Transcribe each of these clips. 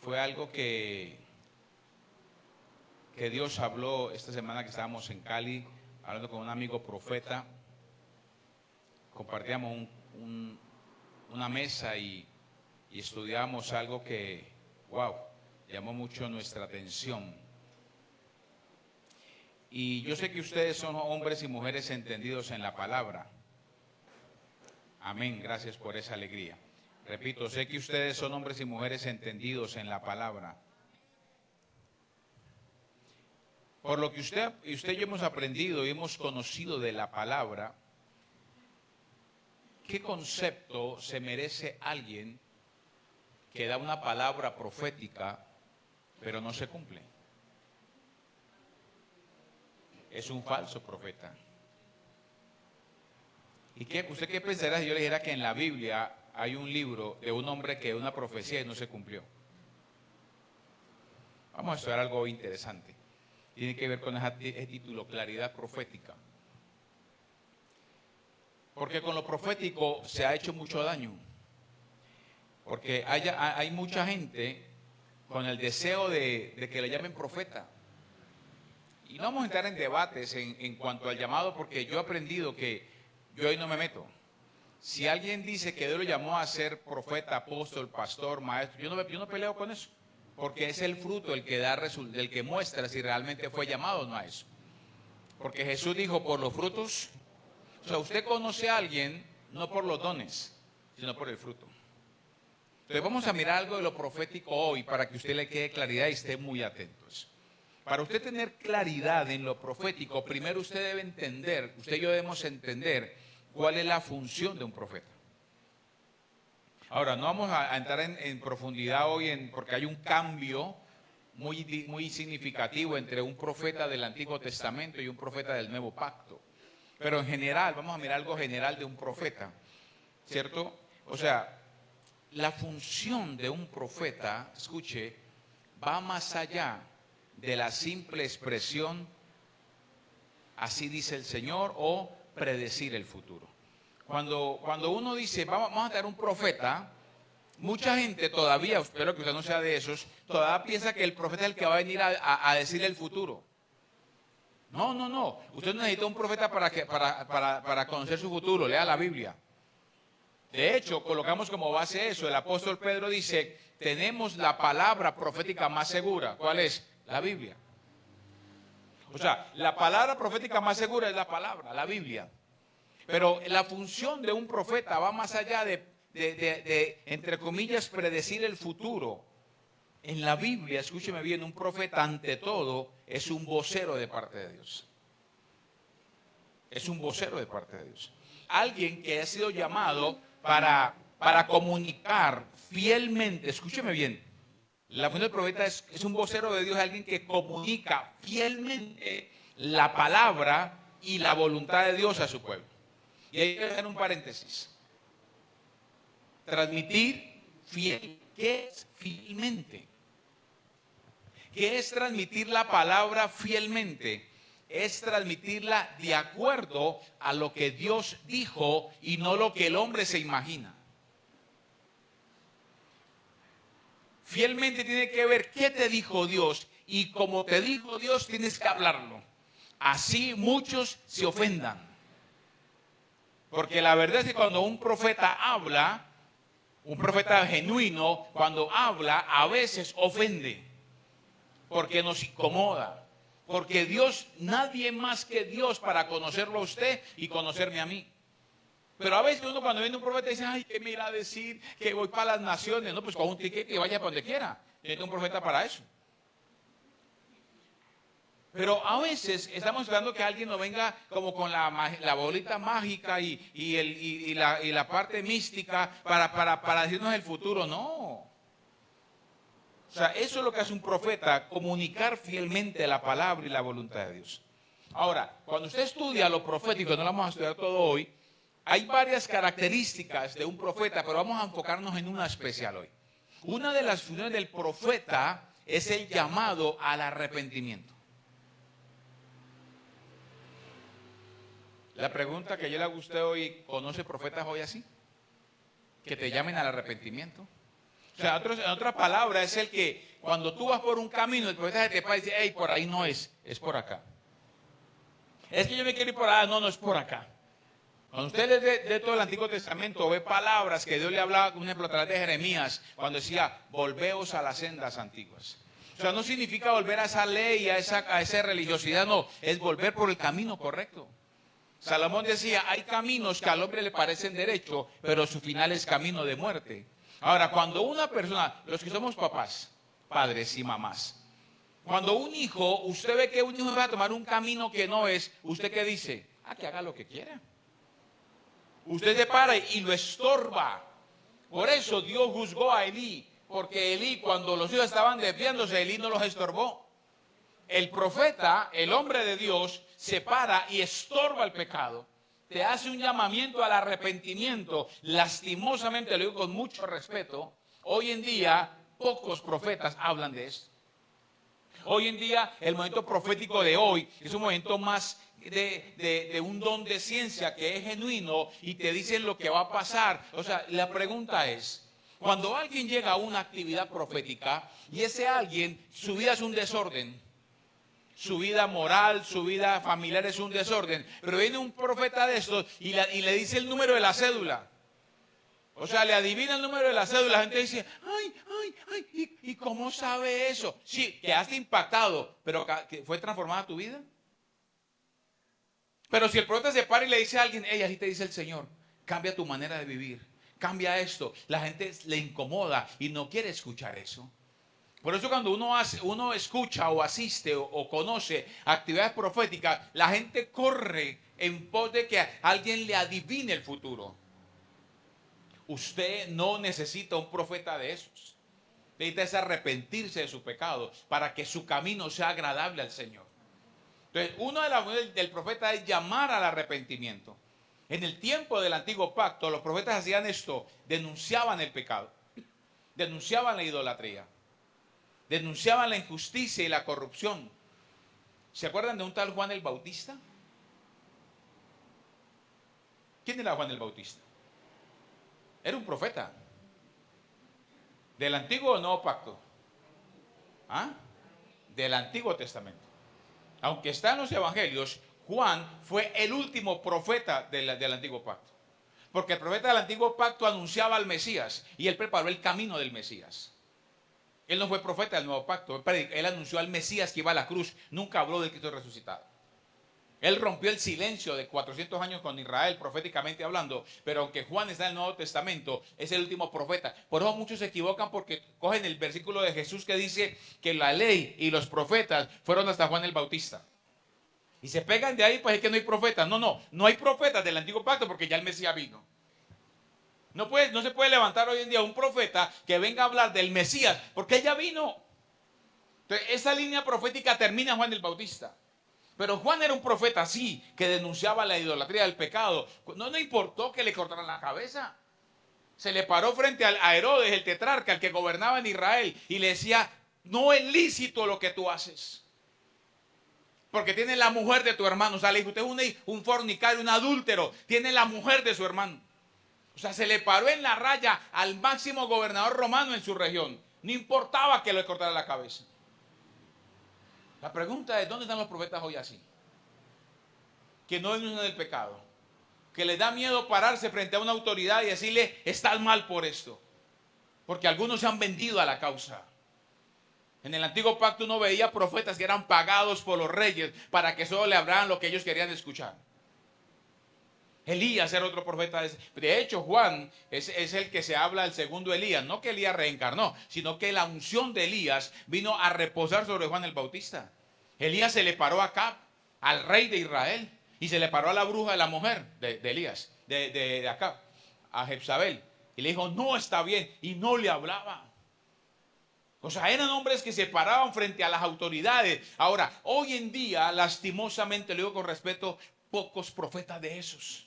fue algo que Dios habló esta semana que estábamos en Cali, hablando con un amigo profeta. Compartíamos una mesa y estudiamos algo que, wow, llamó mucho nuestra atención. Y yo sé que ustedes son hombres y mujeres entendidos en la palabra. Amén, gracias por esa alegría. Repito, sé que ustedes son hombres y mujeres entendidos en la palabra. Por lo que usted y yo hemos aprendido y hemos conocido de la palabra, ¿qué concepto se merece alguien que da una palabra profética, pero no se cumple? Es un falso profeta. ¿Y usted qué pensará si yo le dijera que en la Biblia hay un libro de un hombre que dio una profecía y no se cumplió? Vamos a estudiar algo interesante. Tiene que ver con ese título, claridad profética. Porque con lo profético se ha hecho mucho daño. Porque hay mucha gente con el deseo de que le llamen profeta. Y no vamos a entrar en debates en cuanto al llamado, porque yo he aprendido que yo ahí no me meto. Si alguien dice que Dios lo llamó a ser profeta, apóstol, pastor, maestro, yo no peleo con eso. Porque es el fruto el que muestra si realmente fue llamado o no a eso. Porque Jesús dijo, por los frutos. O sea, usted conoce a alguien no por los dones, sino por el fruto. Entonces vamos a mirar algo de lo profético hoy para que a usted le quede claridad y esté muy atentos. Para usted tener claridad en lo profético, primero usted debe entender, usted y yo debemos entender cuál es la función de un profeta. Ahora, no vamos a entrar en profundidad hoy porque hay un cambio muy significativo entre un profeta del Antiguo Testamento y un profeta del Nuevo Pacto. Pero en general, vamos a mirar algo general de un profeta, ¿cierto? O sea, la función de un profeta, escuche, va más allá de la simple expresión, así dice el Señor, o predecir el futuro. Cuando uno dice, vamos a tener un profeta, mucha gente todavía, espero que usted no sea de esos, todavía piensa que el profeta es el que va a venir a decir el futuro. No. Usted no necesita un profeta para conocer su futuro. Lea la Biblia. De hecho, colocamos como base eso. El apóstol Pedro dice, tenemos la palabra profética más segura. ¿Cuál es? La Biblia. O sea, la palabra profética más segura es la palabra, la Biblia. Pero la función de un profeta va más allá de entre comillas, predecir el futuro. En la Biblia, escúcheme bien, un profeta ante todo es un vocero de parte de Dios. Es un vocero de parte de Dios. Alguien que ha sido llamado para comunicar fielmente, escúcheme bien, la función del profeta es un vocero de Dios, alguien que comunica fielmente la palabra y la voluntad de Dios a su pueblo. Y ahí voy a hacer un paréntesis. Transmitir fiel. ¿Qué es fielmente? ¿Qué es transmitir la palabra fielmente? Es transmitirla de acuerdo a lo que Dios dijo y no lo que el hombre se imagina. Fielmente tiene que ver qué te dijo Dios y como te dijo Dios tienes que hablarlo. Así muchos se ofendan. Porque la verdad es que cuando un profeta habla, un profeta genuino, cuando habla, a veces ofende. Porque nos incomoda. Porque Dios, nadie más que Dios para conocerlo a usted y conocerme a mí. Pero a veces uno cuando viene un profeta dice, ay, ¿qué me irá a decir? Que voy para las naciones. No, pues con un ticket que vaya para donde quiera. Tiene un profeta para eso. Pero a veces estamos esperando que alguien nos venga como con la bolita mágica y la parte mística para decirnos el futuro. No. O sea, eso es lo que hace un profeta, comunicar fielmente la palabra y la voluntad de Dios. Ahora, cuando usted estudia lo profético, no lo vamos a estudiar todo hoy, hay varias características de un profeta, pero vamos a enfocarnos en una especial hoy. Una de las funciones del profeta es el llamado al arrepentimiento. La pregunta que yo le hago a usted hoy, ¿conoce profetas hoy así? Que te llamen al arrepentimiento. O sea, en otra palabra, es el que cuando tú vas por un camino, el profeta se te para y dice, hey, por ahí no es por acá. Es que yo me quiero ir por allá, no es por acá. Cuando usted lee de todo el Antiguo Testamento, ve palabras que Dios le hablaba, por ejemplo, a través de Jeremías, cuando decía, volveos a las sendas antiguas. O sea, no significa volver a esa ley, a esa religiosidad, no, es volver por el camino correcto. Salomón decía, hay caminos que al hombre le parecen derecho, pero su final es camino de muerte. Ahora, cuando una persona, los que somos papás, padres y mamás, cuando un hijo, usted ve que un hijo va a tomar un camino que no es, ¿usted qué dice? Que haga lo que quiera. Usted se para y lo estorba. Por eso Dios juzgó a Elí, porque Elí, cuando los hijos estaban desviándose, Elí no los estorbó. El profeta, el hombre de Dios, se para y estorba el pecado. Te hace un llamamiento al arrepentimiento. Lastimosamente, lo digo con mucho respeto, hoy en día pocos profetas hablan de esto. Hoy en día, el momento profético de hoy es un momento más de un don de ciencia que es genuino y te dicen lo que va a pasar. O sea, la pregunta es, cuando alguien llega a una actividad profética y ese alguien, su vida es un desorden, su vida moral, su vida familiar es un desorden, pero viene un profeta de estos y le dice el número de la cédula. O sea, le adivina el número de la cédula. La gente dice, ¿y cómo sabe eso? Sí, quedaste impactado, pero ¿fue transformada tu vida? Pero si el profeta se para y le dice a alguien, así te dice el Señor, cambia tu manera de vivir, cambia esto. La gente le incomoda y no quiere escuchar eso. Por eso cuando uno escucha o asiste o conoce actividades proféticas, la gente corre en pos de que alguien le adivine el futuro. Usted no necesita un profeta de esos. Necesita arrepentirse de su pecado para que su camino sea agradable al Señor. Entonces, una de las funciones del profeta es llamar al arrepentimiento. En el tiempo del antiguo pacto, los profetas hacían esto, denunciaban el pecado, denunciaban la idolatría, denunciaban la injusticia y la corrupción. ¿Se acuerdan de un tal Juan el Bautista? ¿Quién era Juan el Bautista? Era un profeta. ¿Del Antiguo o Nuevo Pacto? Del Antiguo Testamento. Aunque está en los Evangelios, Juan fue el último profeta del Antiguo Pacto. Porque el profeta del Antiguo Pacto anunciaba al Mesías y él preparó el camino del Mesías. Él no fue profeta del Nuevo Pacto. Él anunció al Mesías que iba a la cruz. Nunca habló del Cristo resucitado. Él rompió el silencio de 400 años con Israel, proféticamente hablando. Pero aunque Juan está en el Nuevo Testamento, es el último profeta. Por eso muchos se equivocan porque cogen el versículo de Jesús que dice que la ley y los profetas fueron hasta Juan el Bautista. Y se pegan de ahí, pues es que no hay profetas. No hay profetas del Antiguo Pacto porque ya el Mesías vino. No se puede levantar hoy en día un profeta que venga a hablar del Mesías porque él ya vino. Entonces, esa línea profética termina en Juan el Bautista. Pero Juan era un profeta así, que denunciaba la idolatría del pecado. No importó que le cortaran la cabeza. Se le paró frente a Herodes, el tetrarca, el que gobernaba en Israel, y le decía, no es lícito lo que tú haces. Porque tiene la mujer de tu hermano. O sea, le dijo, usted es un fornicario, un adúltero. Tiene la mujer de su hermano. O sea, se le paró en la raya al máximo gobernador romano en su región. No importaba que le cortara la cabeza. La pregunta es, ¿dónde están los profetas hoy así? Que no denuncian el pecado. Que les da miedo pararse frente a una autoridad y decirle, estás mal por esto. Porque algunos se han vendido a la causa. En el Antiguo Pacto uno veía profetas que eran pagados por los reyes para que solo le hablaran lo que ellos querían escuchar. Elías era otro profeta. De hecho, Juan es el que se habla del segundo Elías. No que Elías reencarnó, sino que la unción de Elías vino a reposar sobre Juan el Bautista. Elías se le paró a Acab, al rey de Israel, y se le paró a la bruja de la mujer de Elías, de Acab, a Jezabel. Y le dijo, no está bien, y no le hablaba. O sea, eran hombres que se paraban frente a las autoridades. Ahora, hoy en día, lastimosamente, le digo con respeto, pocos profetas de esos.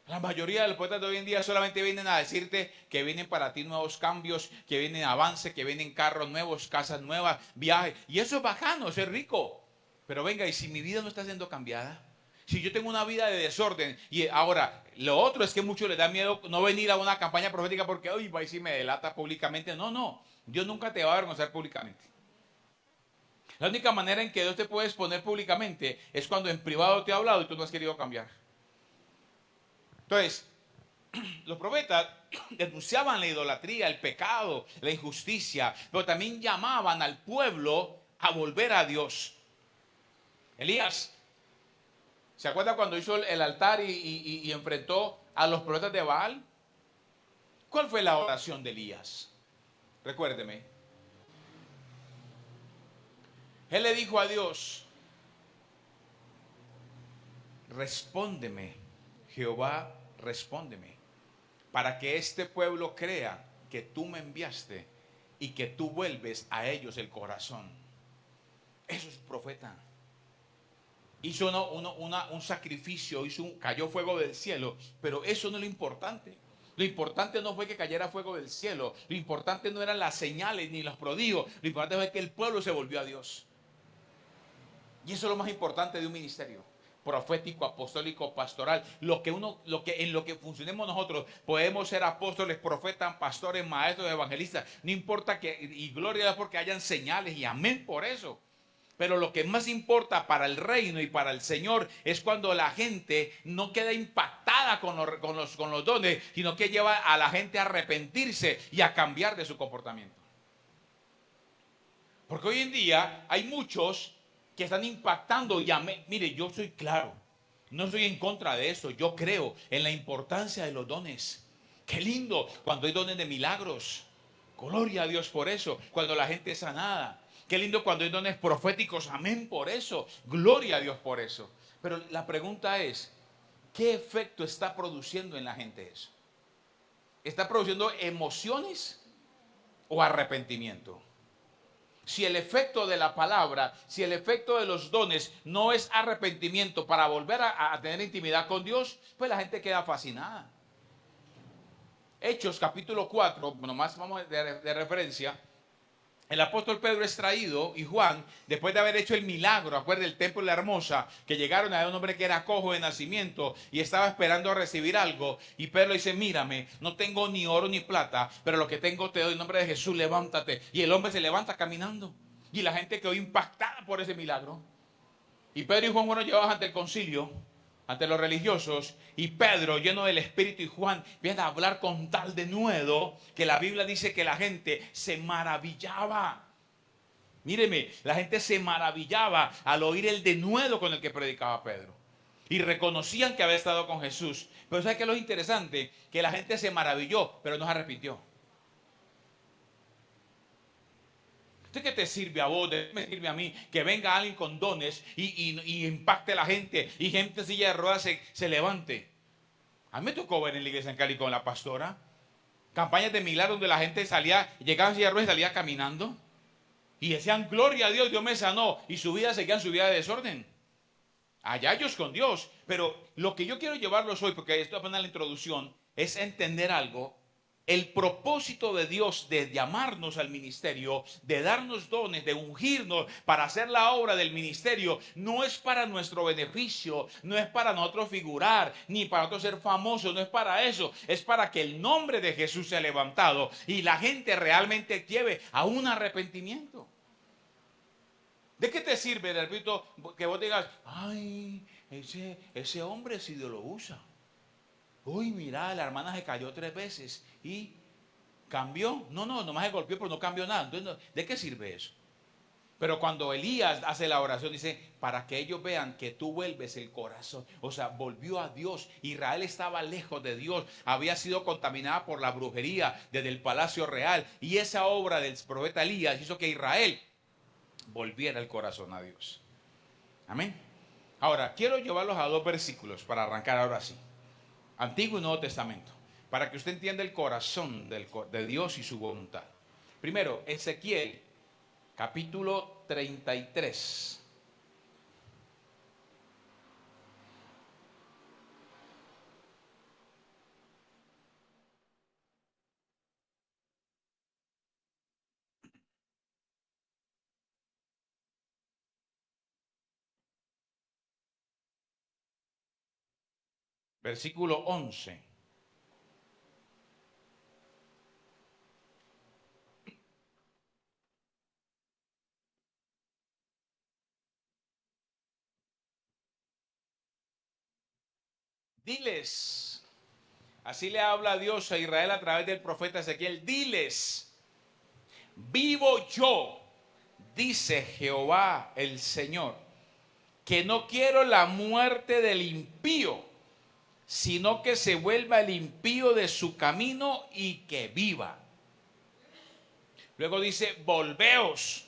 La mayoría de los profetas de hoy en día solamente vienen a decirte que vienen para ti nuevos cambios, que vienen avance, que vienen carros nuevos, casas nuevas, viajes. Y eso es bacano, eso es rico. Pero venga, ¿y si mi vida no está siendo cambiada? Si yo tengo una vida de desorden, y ahora, lo otro es que muchos les da miedo no venir a una campaña profética porque, uy, va y si me delata públicamente. No, no, Dios nunca te va a avergonzar públicamente. La única manera en que Dios te puede exponer públicamente es cuando en privado te ha hablado y tú no has querido cambiar. Entonces, los profetas denunciaban la idolatría, el pecado, la injusticia, pero también llamaban al pueblo a volver a Dios. Elías, ¿se acuerda cuando hizo el altar y enfrentó a los profetas de Baal? ¿Cuál fue la oración de Elías? Recuérdeme. Él le dijo a Dios, respóndeme, Jehová, respóndeme, para que este pueblo crea que tú me enviaste y que tú vuelves a ellos el corazón. Eso es un profeta. Hizo un sacrificio, cayó fuego del cielo, pero eso no es lo importante. Lo importante no fue que cayera fuego del cielo, lo importante no eran las señales ni los prodigios, lo importante fue que el pueblo se volvió a Dios. Y eso es lo más importante de un ministerio profético, apostólico, pastoral. En lo que funcionemos nosotros, podemos ser apóstoles, profetas, pastores, maestros, evangelistas. No importa y gloria a Dios porque hayan señales, y amén por eso. Pero lo que más importa para el reino y para el Señor es cuando la gente no queda impactada con los dones, sino que lleva a la gente a arrepentirse y a cambiar de su comportamiento. Porque hoy en día hay muchos que están impactando. Mire, yo soy claro, no estoy en contra de eso. Yo creo en la importancia de los dones. Qué lindo cuando hay dones de milagros. Gloria a Dios por eso. Cuando la gente es sanada. Qué lindo cuando hay dones proféticos. Amén por eso. Gloria a Dios por eso. Pero la pregunta es, ¿qué efecto está produciendo en la gente eso? ¿Está produciendo emociones o arrepentimiento? Si el efecto de la palabra, si el efecto de los dones no es arrepentimiento para volver a tener intimidad con Dios, pues la gente queda fascinada. Hechos capítulo 4, nomás vamos de referencia. El apóstol Pedro es traído y Juan, después de haber hecho el milagro, acuérdense del templo de la hermosa, que llegaron a un hombre que era cojo de nacimiento y estaba esperando a recibir algo. Y Pedro dice, mírame, no tengo ni oro ni plata, pero lo que tengo te doy en nombre de Jesús, levántate. Y el hombre se levanta caminando. Y la gente quedó impactada por ese milagro. Y Pedro y Juan fueron llevados ante el concilio, ante los religiosos, y Pedro, lleno del Espíritu, y Juan viene a hablar con tal denuedo que la Biblia dice que la gente se maravillaba. Míreme, la gente se maravillaba al oír el denuedo con el que predicaba Pedro. Y reconocían que había estado con Jesús. Pero ¿sabes qué es lo interesante? Que la gente se maravilló, pero no se arrepintió. ¿Qué te sirve a vos? ¿Me sirve a mí? Que venga alguien con dones y impacte a la gente y gente en silla de ruedas se levante. A mí me tocó ver en la iglesia en Cali con la pastora campañas de milagros donde la gente llegaba en silla de ruedas y salía caminando y decían, gloria a Dios, Dios me sanó, y su vida seguía en su vida de desorden. Allá ellos con Dios. Pero lo que yo quiero llevarlos hoy, porque esto apenas la introducción, es entender algo. El propósito de Dios de llamarnos al ministerio, de darnos dones, de ungirnos para hacer la obra del ministerio, no es para nuestro beneficio, no es para nosotros figurar, ni para nosotros ser famosos, no es para eso. Es para que el nombre de Jesús sea levantado y la gente realmente lleve a un arrepentimiento. ¿De qué te sirve, repito, que vos digas, ay, ese hombre sí Dios lo usa? Uy, mira, la hermana se cayó 3 veces y cambió. No, nomás se golpeó, pero no cambió nada. Entonces, ¿de qué sirve eso? Pero cuando Elías hace la oración, dice, para que ellos vean que tú vuelves el corazón. O sea, volvió a Dios. Israel estaba lejos de Dios. Había sido contaminada por la brujería desde el palacio real. Y esa obra del profeta Elías hizo que Israel volviera el corazón a Dios. Amén. Ahora, quiero llevarlos a 2 versículos para arrancar ahora sí. Antiguo y Nuevo Testamento. Para que usted entienda el corazón de Dios y su voluntad. Primero, Ezequiel, capítulo 33. versículo 11. Diles, así le habla Dios a Israel a través del profeta Ezequiel, diles, vivo yo, dice Jehová el Señor, que no quiero la muerte del impío, sino que se vuelva el impío de su camino y que viva. Luego dice, volveos,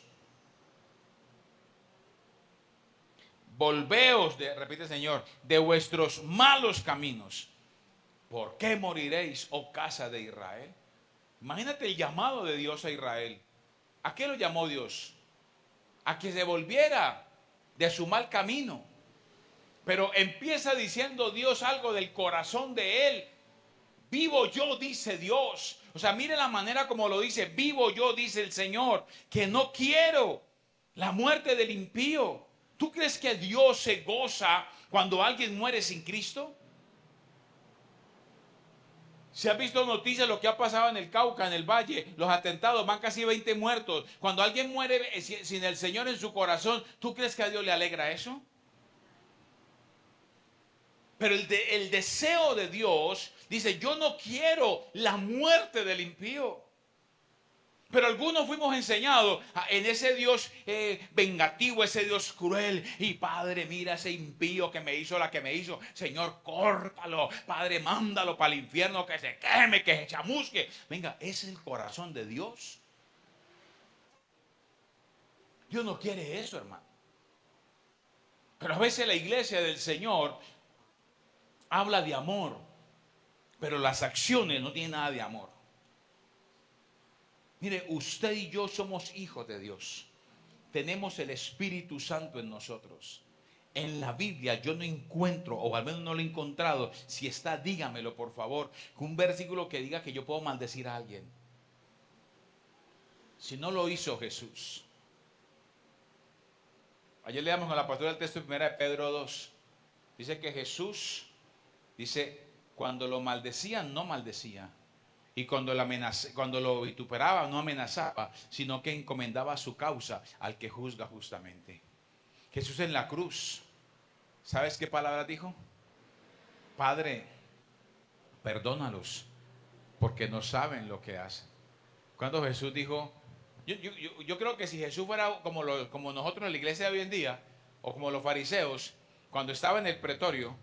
repite el Señor, de vuestros malos caminos. ¿Por qué moriréis, oh casa de Israel? Imagínate el llamado de Dios a Israel. ¿A qué lo llamó Dios? A que se volviera de su mal camino. Pero empieza diciendo Dios algo del corazón de él. Vivo yo, dice Dios. O sea, mire la manera como lo dice. Vivo yo, dice el Señor, que no quiero la muerte del impío. ¿Tú crees que Dios se goza cuando alguien muere sin Cristo? ¿Se ha visto noticias lo que ha pasado en el Cauca, en el Valle? Los atentados, van casi 20 muertos. Cuando alguien muere sin el Señor en su corazón, ¿tú crees que a Dios le alegra eso? Pero el deseo de Dios dice, yo no quiero la muerte del impío. Pero algunos fuimos enseñados en ese Dios vengativo, ese Dios cruel. Y Padre, mira ese impío que me hizo la que me hizo. Señor, córtalo. Padre, mándalo para el infierno, que se queme, que se chamusque. Venga, ese es el corazón de Dios. Dios no quiere eso, hermano. Pero a veces la iglesia del Señor habla de amor, pero las acciones no tienen nada de amor. Mire, usted y yo somos hijos de Dios. Tenemos el Espíritu Santo en nosotros. En la Biblia yo no encuentro, o al menos no lo he encontrado, si está, dígamelo por favor, un versículo que diga que yo puedo maldecir a alguien. Si no lo hizo Jesús. Ayer leíamos con la pastora el texto de 1 de Pedro 2. Dice que Jesús, dice, cuando lo maldecían, no maldecía. Y cuando lo vituperaba, no amenazaba, sino que encomendaba su causa al que juzga justamente. Jesús en la cruz, ¿sabes qué palabra dijo? Padre, perdónalos, porque no saben lo que hacen. Cuando Jesús dijo, yo creo que si Jesús fuera como nosotros en la iglesia de hoy en día, o como los fariseos, cuando estaba en el pretorio,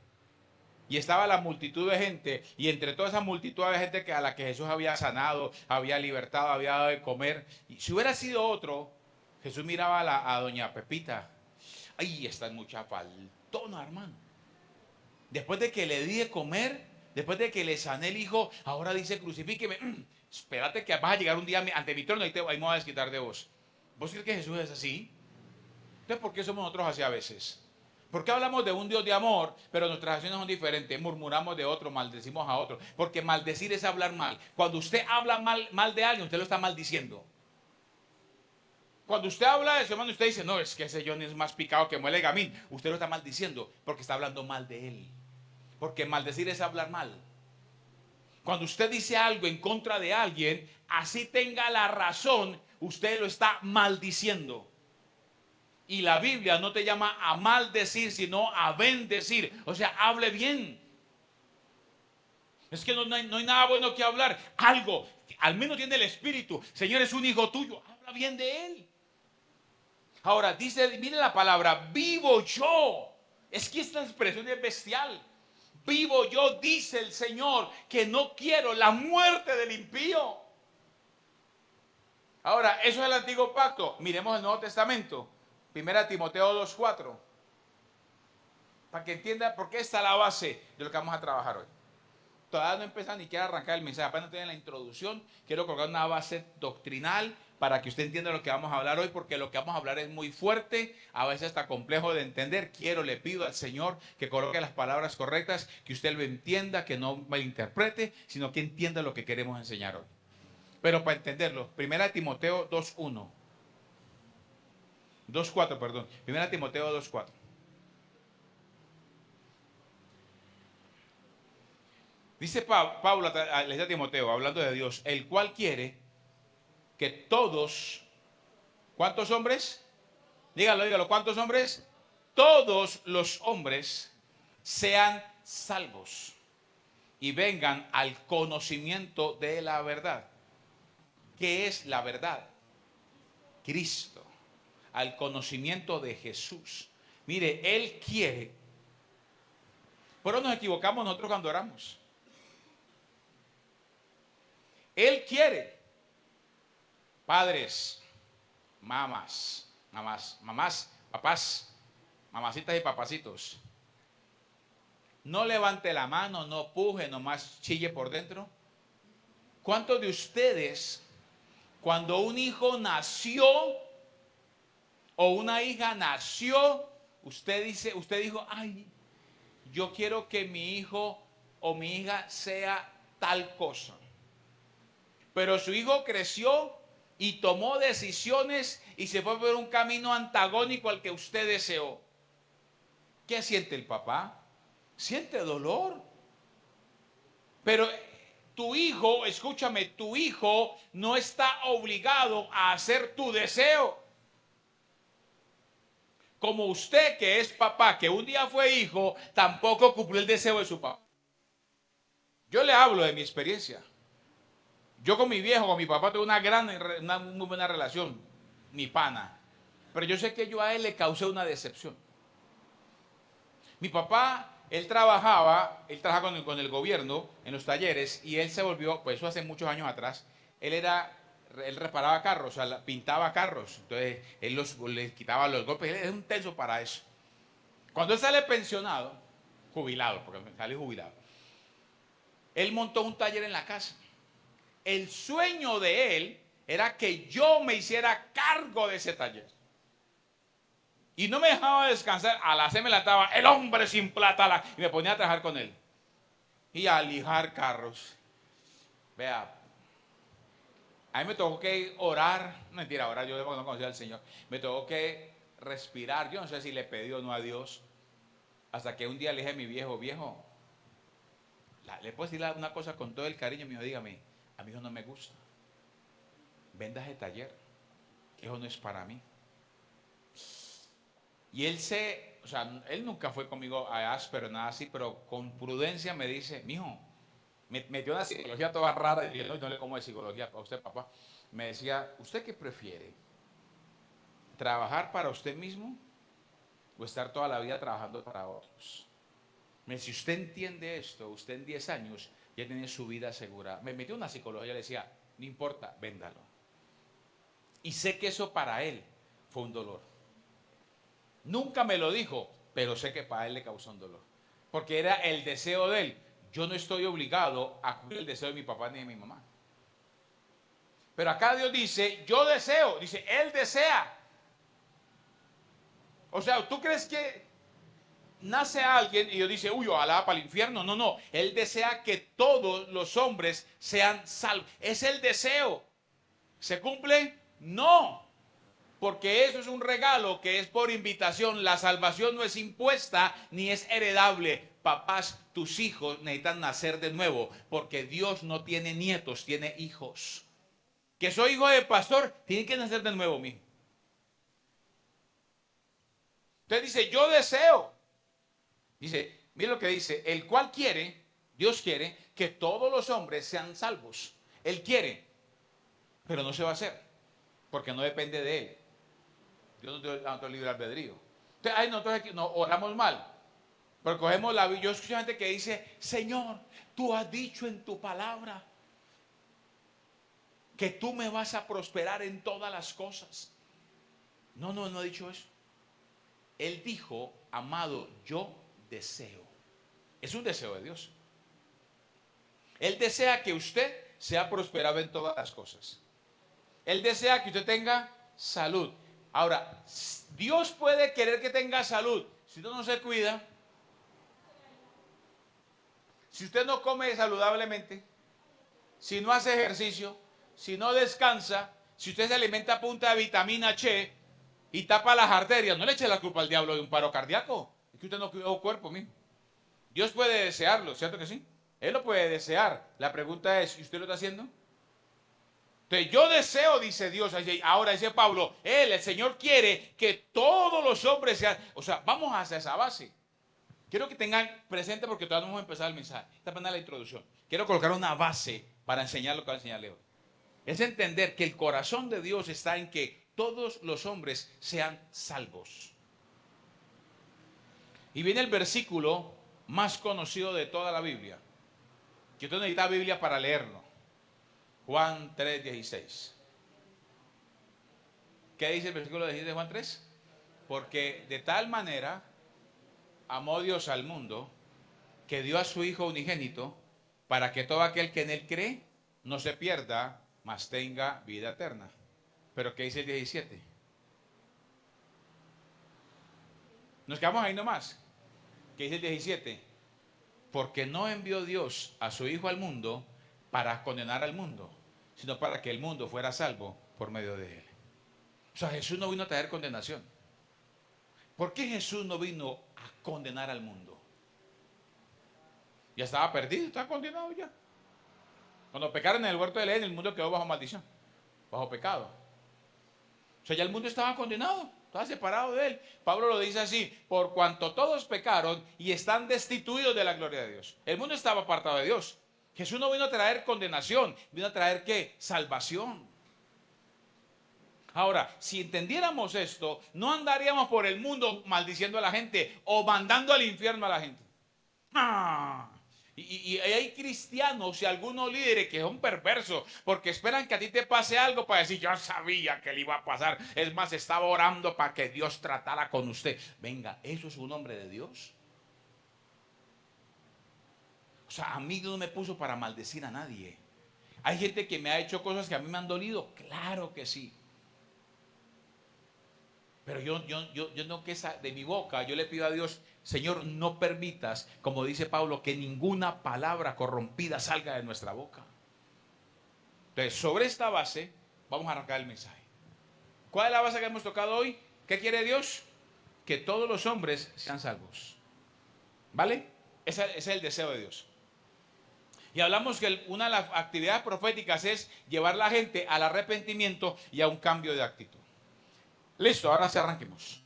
y estaba la multitud de gente, y entre toda esa multitud de gente a la que Jesús había sanado, había libertado, había dado de comer. Y si hubiera sido otro, Jesús miraba a doña Pepita. Ay, esta es mucha faltona, hermano. Después de que le di de comer, después de que le sané el hijo, ahora dice, crucifíqueme. Espérate que vas a llegar un día ante mi trono y ahí me voy a desquitar de vos. ¿Vos crees que Jesús es así? Entonces, ¿por qué somos nosotros así a veces? ¿Por qué hablamos de un Dios de amor, pero nuestras acciones son diferentes? Murmuramos de otro, maldecimos a otro. Porque maldecir es hablar mal. Cuando usted habla mal de alguien, usted lo está maldiciendo. Cuando usted habla de su hermano, usted dice, no, es que ese Johnny es más picado que muele gamín. Usted lo está maldiciendo porque está hablando mal de él. Porque maldecir es hablar mal. Cuando usted dice algo en contra de alguien, así tenga la razón, usted lo está maldiciendo. Y la Biblia no te llama a maldecir, sino a bendecir. O sea, hable bien. Es que no hay nada bueno que hablar. Algo, al menos tiene el Espíritu. Señor, es un hijo tuyo. Habla bien de él. Ahora, dice, mire la palabra, vivo yo. Es que esta expresión es bestial. Vivo yo, dice el Señor, que no quiero la muerte del impío. Ahora, eso es el antiguo pacto. Miremos el Nuevo Testamento. 1 Timoteo 2:4. Para que entienda por qué está la base de lo que vamos a trabajar hoy. Todavía no he empezado ni siquiera a arrancar el mensaje. Apenas estoy en la introducción. Quiero colocar una base doctrinal para que usted entienda lo que vamos a hablar hoy, porque lo que vamos a hablar es muy fuerte, a veces está complejo de entender. Le pido al Señor que coloque las palabras correctas, que usted lo entienda, que no malinterprete, sino que entienda lo que queremos enseñar hoy. Pero para entenderlo, 1 Timoteo 2:1. 2:4, perdón. 1 Timoteo 2:4. Dice Pablo le dice a Timoteo, hablando de Dios, el cual quiere que todos, ¿cuántos hombres? Dígalo, ¿cuántos hombres? Todos los hombres sean salvos y vengan al conocimiento de la verdad. ¿Qué es la verdad? Cristo. Al conocimiento de Jesús. Mire, Él quiere. Pero nos equivocamos nosotros cuando oramos. Él quiere. Padres, mamás, papás, mamacitas y papacitos. No levante la mano, no puje, nomás chille por dentro. ¿Cuántos de ustedes, cuando un hijo nació o una hija nació, usted dijo, ay, yo quiero que mi hijo o mi hija sea tal cosa? Pero su hijo creció y tomó decisiones y se fue por un camino antagónico al que usted deseó. ¿Qué siente el papá? Siente dolor. Pero tu hijo, escúchame, tu hijo no está obligado a hacer tu deseo. Como usted, que es papá, que un día fue hijo, tampoco cumplió el deseo de su papá. Yo le hablo de mi experiencia. Yo con mi viejo, con mi papá, tuve una muy buena relación, mi pana. Pero yo sé que yo a él le causé una decepción. Mi papá, él trabajaba con el gobierno en los talleres y él se volvió, pues eso hace muchos años atrás, él reparaba carros, o sea, pintaba carros. Entonces, él les quitaba los golpes, él es un tenso para eso. Cuando él sale pensionado, jubilado, porque sale jubilado, él montó un taller en la casa. El sueño de él era que yo me hiciera cargo de ese taller. Y no me dejaba descansar. A las 6 me levantaba el hombre sin plata y me ponía a trabajar con él. Y a lijar carros. Vea, a mí me tocó que orar. Mentira, orar, yo no conocía al Señor. Me tocó que respirar. Yo no sé si le pedí o no a Dios. Hasta que un día le dije a mi viejo, le puedo decir una cosa con todo el cariño. Me dijo, dígame, a mí eso no me gusta. Venda ese taller. Eso no es para mí. Y él nunca fue conmigo a áspero, nada así, pero con prudencia me dice, mijo, me metió una psicología toda rara, y yo no le como de psicología a usted, papá. Me decía, ¿usted qué prefiere? ¿Trabajar para usted mismo o estar toda la vida trabajando para otros? Si usted entiende esto, usted en 10 años ya tiene su vida asegurada. Me metió una psicología y le decía, no importa, véndalo. Y sé que eso para él fue un dolor. Nunca me lo dijo, pero sé que para él le causó un dolor. Porque era el deseo de él. Yo no estoy obligado a cumplir el deseo de mi papá ni de mi mamá. Pero acá Dios dice, yo deseo. Dice, él desea. O sea, ¿tú crees que nace alguien y Dios dice, uy, ojalá para el infierno? No, no. Él desea que todos los hombres sean salvos. Es el deseo. ¿Se cumple? No. Porque eso es un regalo que es por invitación. La salvación no es impuesta ni es heredable. Papás, tus hijos necesitan nacer de nuevo, porque Dios no tiene nietos, tiene hijos. Que soy hijo de pastor, tiene que nacer de nuevo, mijo. Entonces dice, yo deseo. Dice, mira lo que dice, el cual quiere, Dios quiere que todos los hombres sean salvos. Él quiere, pero no se va a hacer, porque no depende de él. Dios no te da libre albedrío. Entonces, nosotros no oramos mal. Pero cogemos la Biblia. Yo escucho gente que dice, Señor, tú has dicho en tu palabra que tú me vas a prosperar en todas las cosas. No ha dicho eso. Él dijo, amado, yo deseo. Es un deseo de Dios. Él desea que usted sea prosperado en todas las cosas. Él desea que usted tenga salud. Ahora, Dios puede querer que tenga salud. Si usted no se cuida, si usted no come saludablemente, si no hace ejercicio, si no descansa, si usted se alimenta a punta de vitamina H y tapa las arterias, no le eche la culpa al diablo de un paro cardíaco. Es que usted no cuidó el cuerpo mismo. Dios puede desearlo, ¿cierto que sí? Él lo puede desear. La pregunta es, ¿y usted lo está haciendo? Entonces, yo deseo, dice Dios, ahora dice Pablo, el Señor quiere que todos los hombres sean, o sea, vamos hacia esa base. Quiero que tengan presente porque todavía no vamos a empezar el mensaje. Esta es la introducción. Quiero colocar una base para enseñar lo que va a enseñarle hoy. Es entender que el corazón de Dios está en que todos los hombres sean salvos. Y viene el versículo más conocido de toda la Biblia. Que usted necesita Biblia para leerlo. Juan 3:16. ¿Qué dice el versículo 16 de Juan 3? Porque de tal manera amó Dios al mundo que dio a su Hijo unigénito para que todo aquel que en él cree no se pierda, mas tenga vida eterna. Pero ¿qué dice el 17? Nos quedamos ahí nomás. ¿Qué dice el 17? Porque no envió Dios a su Hijo al mundo para condenar al mundo, sino para que el mundo fuera salvo por medio de él. O sea, Jesús no vino a traer condenación. ¿Por qué Jesús no vino a condenar al mundo? Ya estaba perdido, estaba condenado ya. Cuando pecaron en el huerto de Edén, el mundo quedó bajo maldición, bajo pecado. O sea, ya el mundo estaba condenado, estaba separado de él. Pablo lo dice así: por cuanto todos pecaron y están destituidos de la gloria de Dios. El mundo estaba apartado de Dios. Jesús no vino a traer condenación, vino a traer ¿qué? Salvación. Ahora, si entendiéramos esto, no andaríamos por el mundo maldiciendo a la gente o mandando al infierno a la gente. Y hay cristianos y algunos líderes que son perversos porque esperan que a ti te pase algo para decir, yo sabía que le iba a pasar. Es más, estaba orando para que Dios tratara con usted. Venga, ¿eso es un hombre de Dios? O sea, a mí no me puso para maldecir a nadie. Hay gente que me ha hecho cosas que a mí me han dolido. Claro que sí. Pero yo no, que de mi boca, yo le pido a Dios, Señor, no permitas, como dice Pablo, que ninguna palabra corrompida salga de nuestra boca. Entonces, sobre esta base, vamos a arrancar el mensaje. ¿Cuál es la base que hemos tocado hoy? ¿Qué quiere Dios? Que todos los hombres sean salvos. ¿Vale? Ese es el deseo de Dios. Y hablamos que una de las actividades proféticas es llevar a la gente al arrepentimiento y a un cambio de actitud. Listo, ahora sí arranquemos.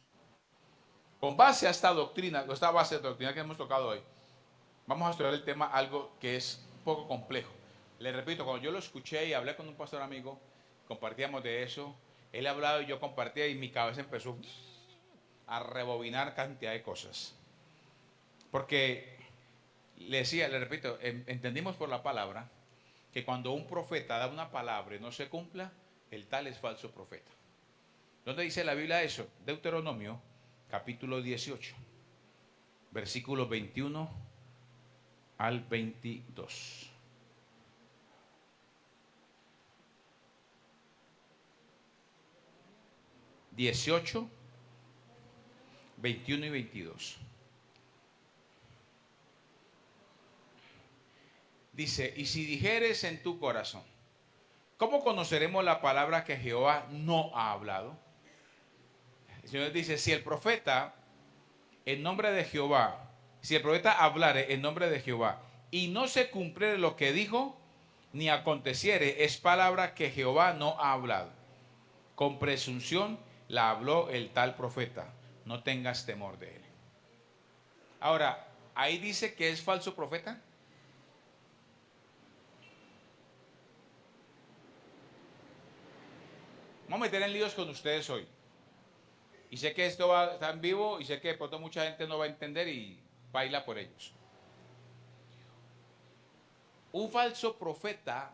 Con base a esta doctrina, esta base de doctrina que hemos tocado hoy, vamos a estudiar el tema, algo que es un poco complejo. Le repito, cuando yo lo escuché y hablé con un pastor amigo, compartíamos de eso, él hablaba y yo compartía y mi cabeza empezó a rebobinar cantidad de cosas. Porque le repito, entendimos por la palabra que cuando un profeta da una palabra y no se cumpla, el tal es falso profeta. ¿Dónde dice la Biblia eso? Deuteronomio, capítulo 18, versículos 21 al 22. (18, 21 y 22). Dice, y si dijeres en tu corazón, ¿cómo conoceremos la palabra que Jehová no ha hablado? El Señor dice, si el profeta en nombre de Jehová, si el profeta hablare en nombre de Jehová y no se cumpliere lo que dijo, ni aconteciere, es palabra que Jehová no ha hablado. Con presunción la habló el tal profeta. No tengas temor de él. Ahora, ahí dice que es falso profeta. Vamos a meter en líos con ustedes hoy. Y sé que esto va a estar en vivo y sé que de pronto mucha gente no va a entender y baila por ellos. Un falso profeta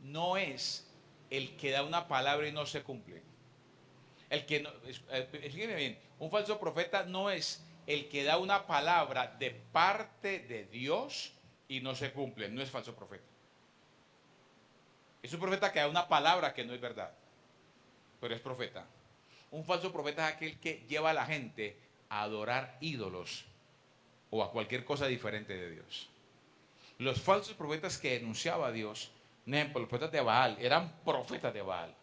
no es el que da una palabra y no se cumple. El que no, escúcheme bien, un falso profeta no es el que da una palabra de parte de Dios y no se cumple. No es falso profeta. Es un profeta que da una palabra que no es verdad, pero es profeta. Un falso profeta es aquel que lleva a la gente a adorar ídolos o a cualquier cosa diferente de Dios. Los falsos profetas que denunciaba a Dios, por ejemplo, los profetas de Baal, eran profetas de Baal.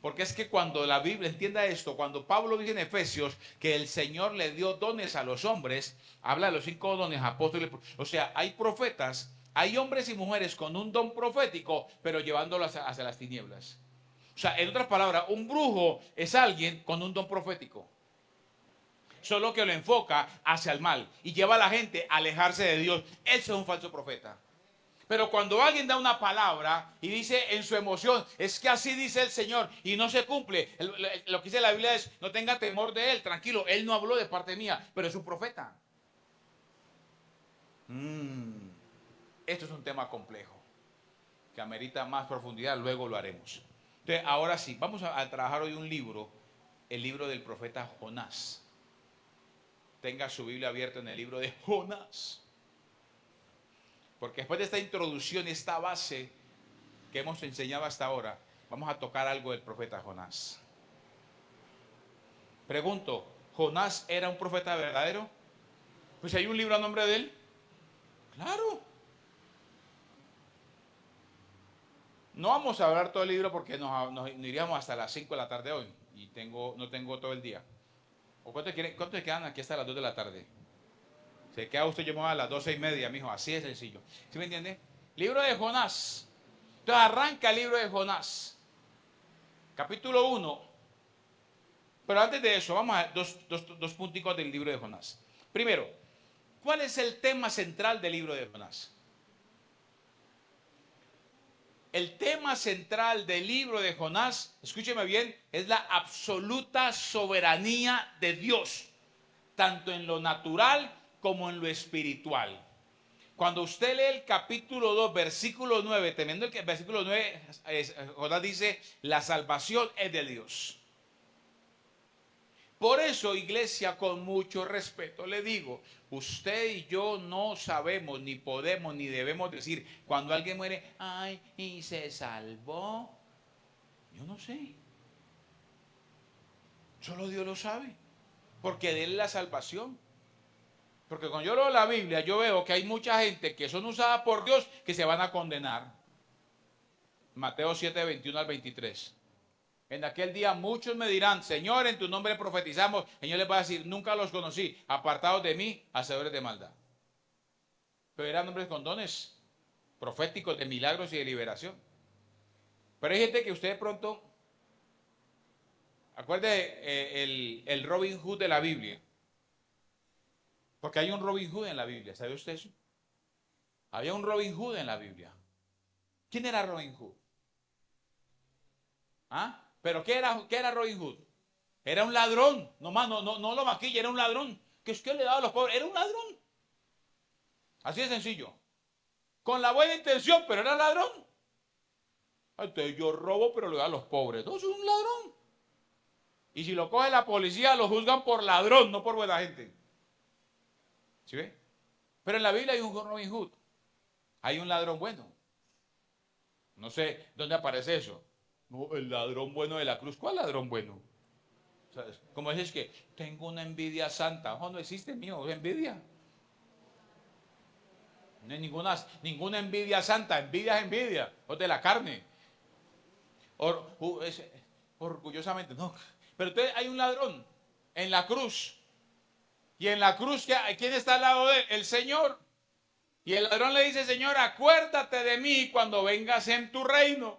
Porque es que cuando la Biblia, entienda esto, cuando Pablo dice en Efesios que el Señor le dio dones a los hombres, habla de los 5 dones, apóstoles, o sea, hay profetas, hay hombres y mujeres con un don profético, pero llevándolo hacia las tinieblas. O sea, en otras palabras, un brujo es alguien con un don profético, solo que lo enfoca hacia el mal y lleva a la gente a alejarse de Dios. Eso es un falso profeta. Pero cuando alguien da una palabra y dice en su emoción, es que así dice el Señor y no se cumple, lo que dice la Biblia es, no tenga temor de él, tranquilo, él no habló de parte mía, pero es un profeta. Esto es un tema complejo, que amerita más profundidad, luego lo haremos. Entonces, ahora sí, vamos a trabajar hoy un libro, el libro del profeta Jonás. Tenga su Biblia abierta en el libro de Jonás. Porque después de esta introducción, esta base que hemos enseñado hasta ahora, vamos a tocar algo del profeta Jonás. Pregunto, ¿Jonás era un profeta verdadero? Pues hay un libro a nombre de él. Claro. No vamos a hablar todo el libro porque nos iríamos hasta las 5 de la tarde hoy. Y no tengo todo el día. ¿O cuántos quedan aquí hasta las 2 de la tarde? Se queda usted, yo me voy a las 12:30, mijo. Así de sencillo. ¿Sí me entiende? Libro de Jonás. Entonces arranca el libro de Jonás. Capítulo 1. Pero antes de eso, vamos a dos punticos del libro de Jonás. Primero, ¿cuál es el tema central del libro de Jonás? El tema central del libro de Jonás, escúcheme bien, es la absoluta soberanía de Dios, tanto en lo natural como en lo espiritual. Cuando usted lee el capítulo 2, versículo 9, teniendo el versículo 9, Jonás dice, la salvación es de Dios. Por eso, iglesia, con mucho respeto le digo, usted y yo no sabemos, ni podemos, ni debemos decir, cuando alguien muere, ay, y se salvó. Yo no sé. Solo Dios lo sabe. Porque de él es la salvación. Porque cuando yo leo la Biblia, yo veo que hay mucha gente que son usadas por Dios que se van a condenar. Mateo 7, 21 al 23. En aquel día muchos me dirán, Señor, en tu nombre profetizamos. El Señor les va a decir, nunca los conocí, apartados de mí, hacedores de maldad. Pero eran hombres con dones proféticos de milagros y de liberación. Pero hay gente que usted de pronto, acuerde el Robin Hood de la Biblia. Porque hay un Robin Hood en la Biblia, ¿sabe usted eso? Había un Robin Hood en la Biblia. ¿Quién era Robin Hood? ¿Ah? ¿Pero qué era Robin Hood? Era un ladrón, nomás no lo maquilla, era un ladrón. Que es que le daba a los pobres, era un ladrón. Así de sencillo. Con la buena intención, pero era ladrón. Entonces yo robo, pero le doy a los pobres. Entonces es un ladrón. Y si lo coge la policía, lo juzgan por ladrón, no por buena gente. ¿Sí ve? Pero en la Biblia hay un Robin Hood. Hay un ladrón bueno. No sé dónde aparece eso. No, el ladrón bueno de la cruz. ¿Cuál ladrón bueno? ¿Sabes? Como dices que tengo una envidia santa. Ojo, no existe mío, envidia. No hay ninguna envidia santa. Envidia es envidia. O de la carne. Orgullosamente, no. Pero entonces hay un ladrón en la cruz. Y en la cruz, ¿quién está al lado de él? El Señor. Y el ladrón le dice, Señor, acuérdate de mí cuando vengas en tu reino.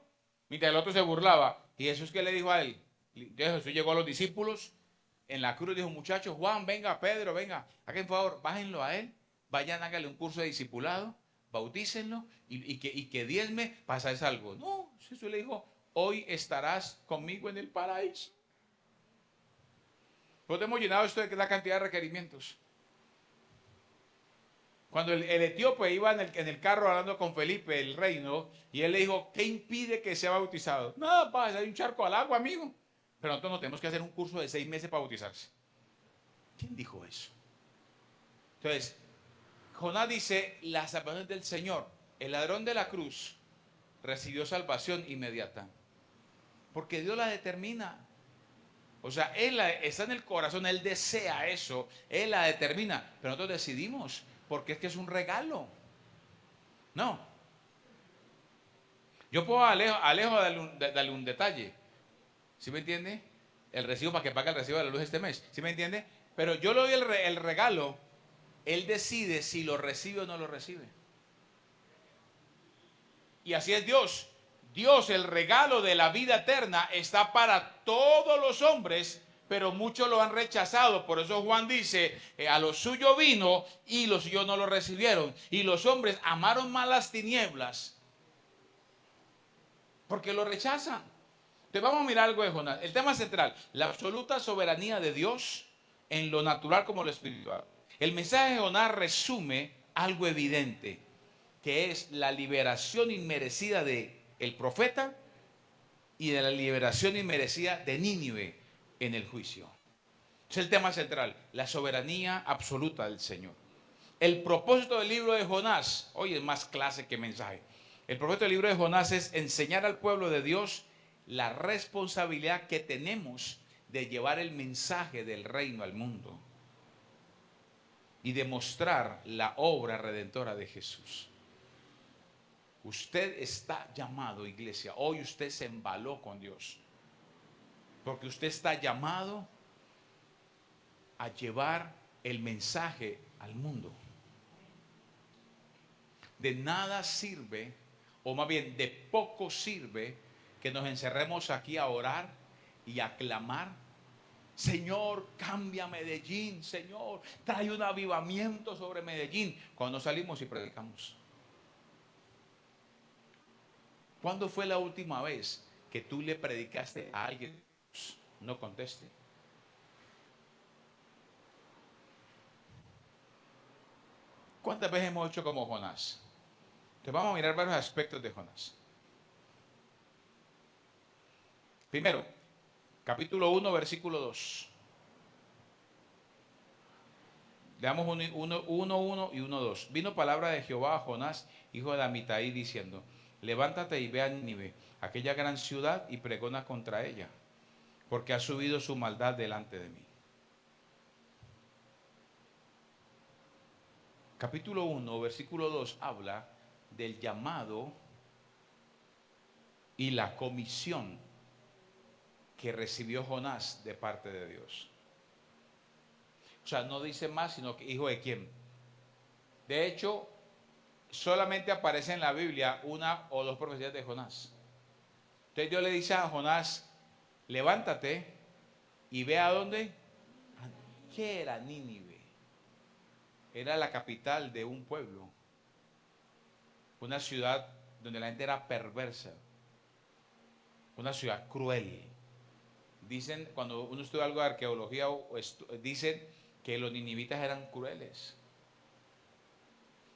Mientras el otro se burlaba. ¿Y Jesús qué le dijo a él? Jesús llegó a los discípulos en la cruz y dijo, muchachos, Juan, venga, Pedro, venga, hagan favor, bájenlo a él, vayan, háganle un curso de discipulado, bautícenlo y que diezme para ser salvo. No, Jesús le dijo, hoy estarás conmigo en el paraíso. Nosotros hemos llenado esto de la cantidad de requerimientos. Cuando el etíope iba en el carro hablando con Felipe, el reino, y él le dijo, ¿qué impide que sea bautizado? Nada, pasa, hay un charco al agua, amigo. Pero nosotros no tenemos que hacer un curso de 6 meses para bautizarse. ¿Quién dijo eso? Entonces, Jonás dice, la salvación del Señor. El ladrón de la cruz recibió salvación inmediata. Porque Dios la determina. O sea, Él está en el corazón, Él desea eso, Él la determina. Pero nosotros decidimos, porque es que es un regalo. No. Yo puedo alejo darle un detalle. ¿Sí me entiende? El recibo para que pague el recibo de la luz este mes. ¿Sí me entiende? Pero yo le doy el regalo, él decide si lo recibe o no lo recibe. Y así es Dios. Dios, el regalo de la vida eterna está para todos los hombres, pero muchos lo han rechazado. Por eso Juan dice, a lo suyo vino y los suyos no lo recibieron. Y los hombres amaron más las tinieblas porque lo rechazan. Entonces vamos a mirar algo de Jonás. El tema central, la absoluta soberanía de Dios en lo natural como lo espiritual. El mensaje de Jonás resume algo evidente, que es la liberación inmerecida de el profeta y de la liberación inmerecida de Nínive en el juicio. Es el tema central, la soberanía absoluta del Señor. El propósito del libro de Jonás, hoy es más clase que mensaje. El propósito del libro de Jonás es enseñar al pueblo de Dios la responsabilidad que tenemos de llevar el mensaje del reino al mundo y demostrar la obra redentora de Jesús. Usted está llamado, iglesia. Hoy usted se embaló con Dios. Porque usted está llamado a llevar el mensaje al mundo. De nada sirve, o más bien de poco sirve, que nos encerremos aquí a orar y a clamar. Señor, cambia Medellín. Señor, trae un avivamiento sobre Medellín. Cuando salimos y predicamos. ¿Cuándo fue la última vez que tú le predicaste a alguien? No conteste. ¿Cuántas veces hemos hecho como Jonás? Entonces vamos a mirar varios aspectos de Jonás. Primero, capítulo 1, versículo 2. Leamos 1 y 1, 2. Vino palabra de Jehová a Jonás, hijo de Amitai, diciendo: levántate y ve a Nínive, aquella gran ciudad, y pregona contra ella, porque ha subido su maldad delante de mí. Capítulo 1, versículo 2 habla del llamado y la comisión que recibió Jonás de parte de Dios. O sea, no dice más, sino que hijo de quién. De hecho, solamente aparece en la Biblia una o dos profecías de Jonás. Entonces Dios le dice a Jonás: levántate y ve a dónde. ¿Qué era Nínive? Era la capital de un pueblo, una ciudad donde la gente era perversa, una ciudad cruel. Dicen, cuando uno estudia algo de arqueología, dicen que los ninivitas eran crueles.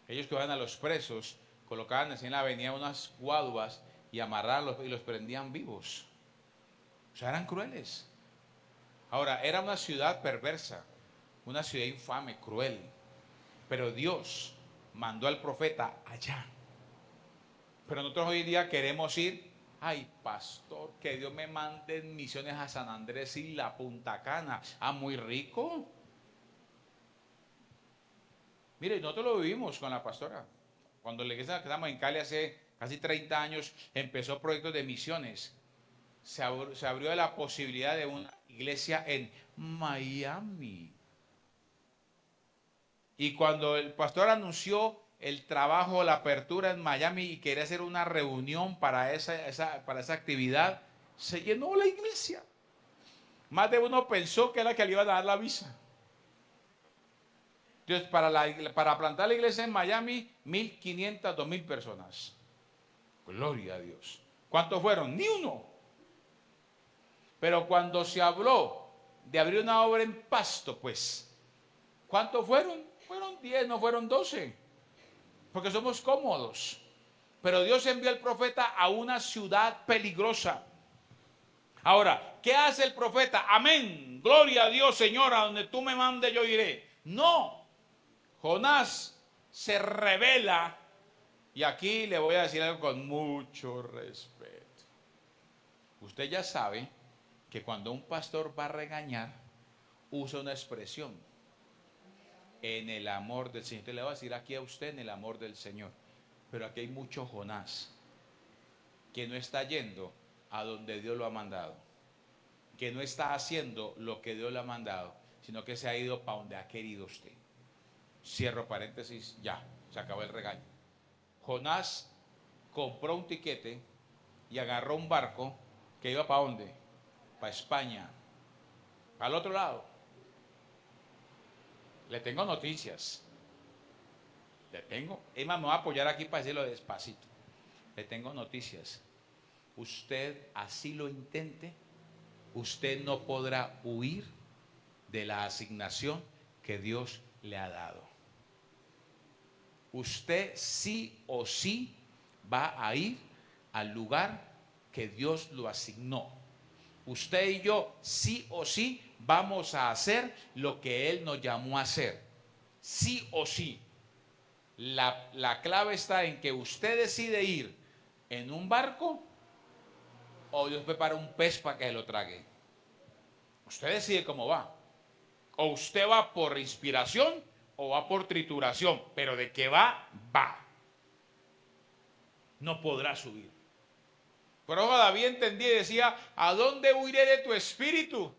Ellos cobraban a los presos, colocaban así en la avenida unas guaduas y amarrarlos y los prendían vivos. O sea, eran crueles. Ahora, era una ciudad perversa, una ciudad infame, cruel. Pero Dios mandó al profeta allá. Pero nosotros hoy en día queremos ir: ay, pastor, que Dios me mande en misiones a San Andrés y la Punta Cana. Ah, muy rico. Mire, nosotros lo vivimos con la pastora. Cuando la iglesia que estamos en Cali hace casi 30 años, empezó proyectos de misiones. Se abrió la posibilidad de una iglesia en Miami. Y cuando el pastor anunció el trabajo, la apertura en Miami y quería hacer una reunión para esa actividad, se llenó la iglesia. Más de uno pensó que era que le iban a dar la visa. Entonces, para plantar la iglesia en Miami, 1,500, 2,000 personas. Gloria a Dios. ¿Cuántos fueron? Ni uno. Pero cuando se habló de abrir una obra en Pasto, pues, ¿cuántos fueron? Fueron 10, no fueron 12. Porque somos cómodos. Pero Dios envió al profeta a una ciudad peligrosa. Ahora, ¿qué hace el profeta? Amén. Gloria a Dios, Señor, a donde tú me mandes yo iré. No. Jonás se revela, y aquí le voy a decir algo con mucho respeto. Usted ya sabe que cuando un pastor va a regañar, usa una expresión: en el amor del Señor. Te le voy a decir aquí a usted: en el amor del Señor. Pero aquí hay mucho Jonás que no está yendo a donde Dios lo ha mandado. que no está haciendo lo que Dios le ha mandado, sino que se ha ido para donde ha querido usted. Cierro paréntesis, ya, se acabó el regaño. Jonás compró un tiquete y agarró un barco que iba ¿para dónde? Para España, al otro lado. Le tengo noticias. Es más, me voy a apoyar aquí para decirlo despacito. Le tengo noticias. Usted así lo intente, usted no podrá huir de la asignación que Dios le ha dado. Usted sí o sí va a ir al lugar que Dios lo asignó. Usted y yo sí o sí vamos a hacer lo que Él nos llamó a hacer. Sí o sí. La clave está en que usted decide ir en un barco o Dios prepara un pez para que se lo trague. Usted decide cómo va. O usted va por inspiración o va por trituración. Pero de que va, va. No podrá subir. Por eso David entendía y decía, ¿a dónde huiré de tu espíritu?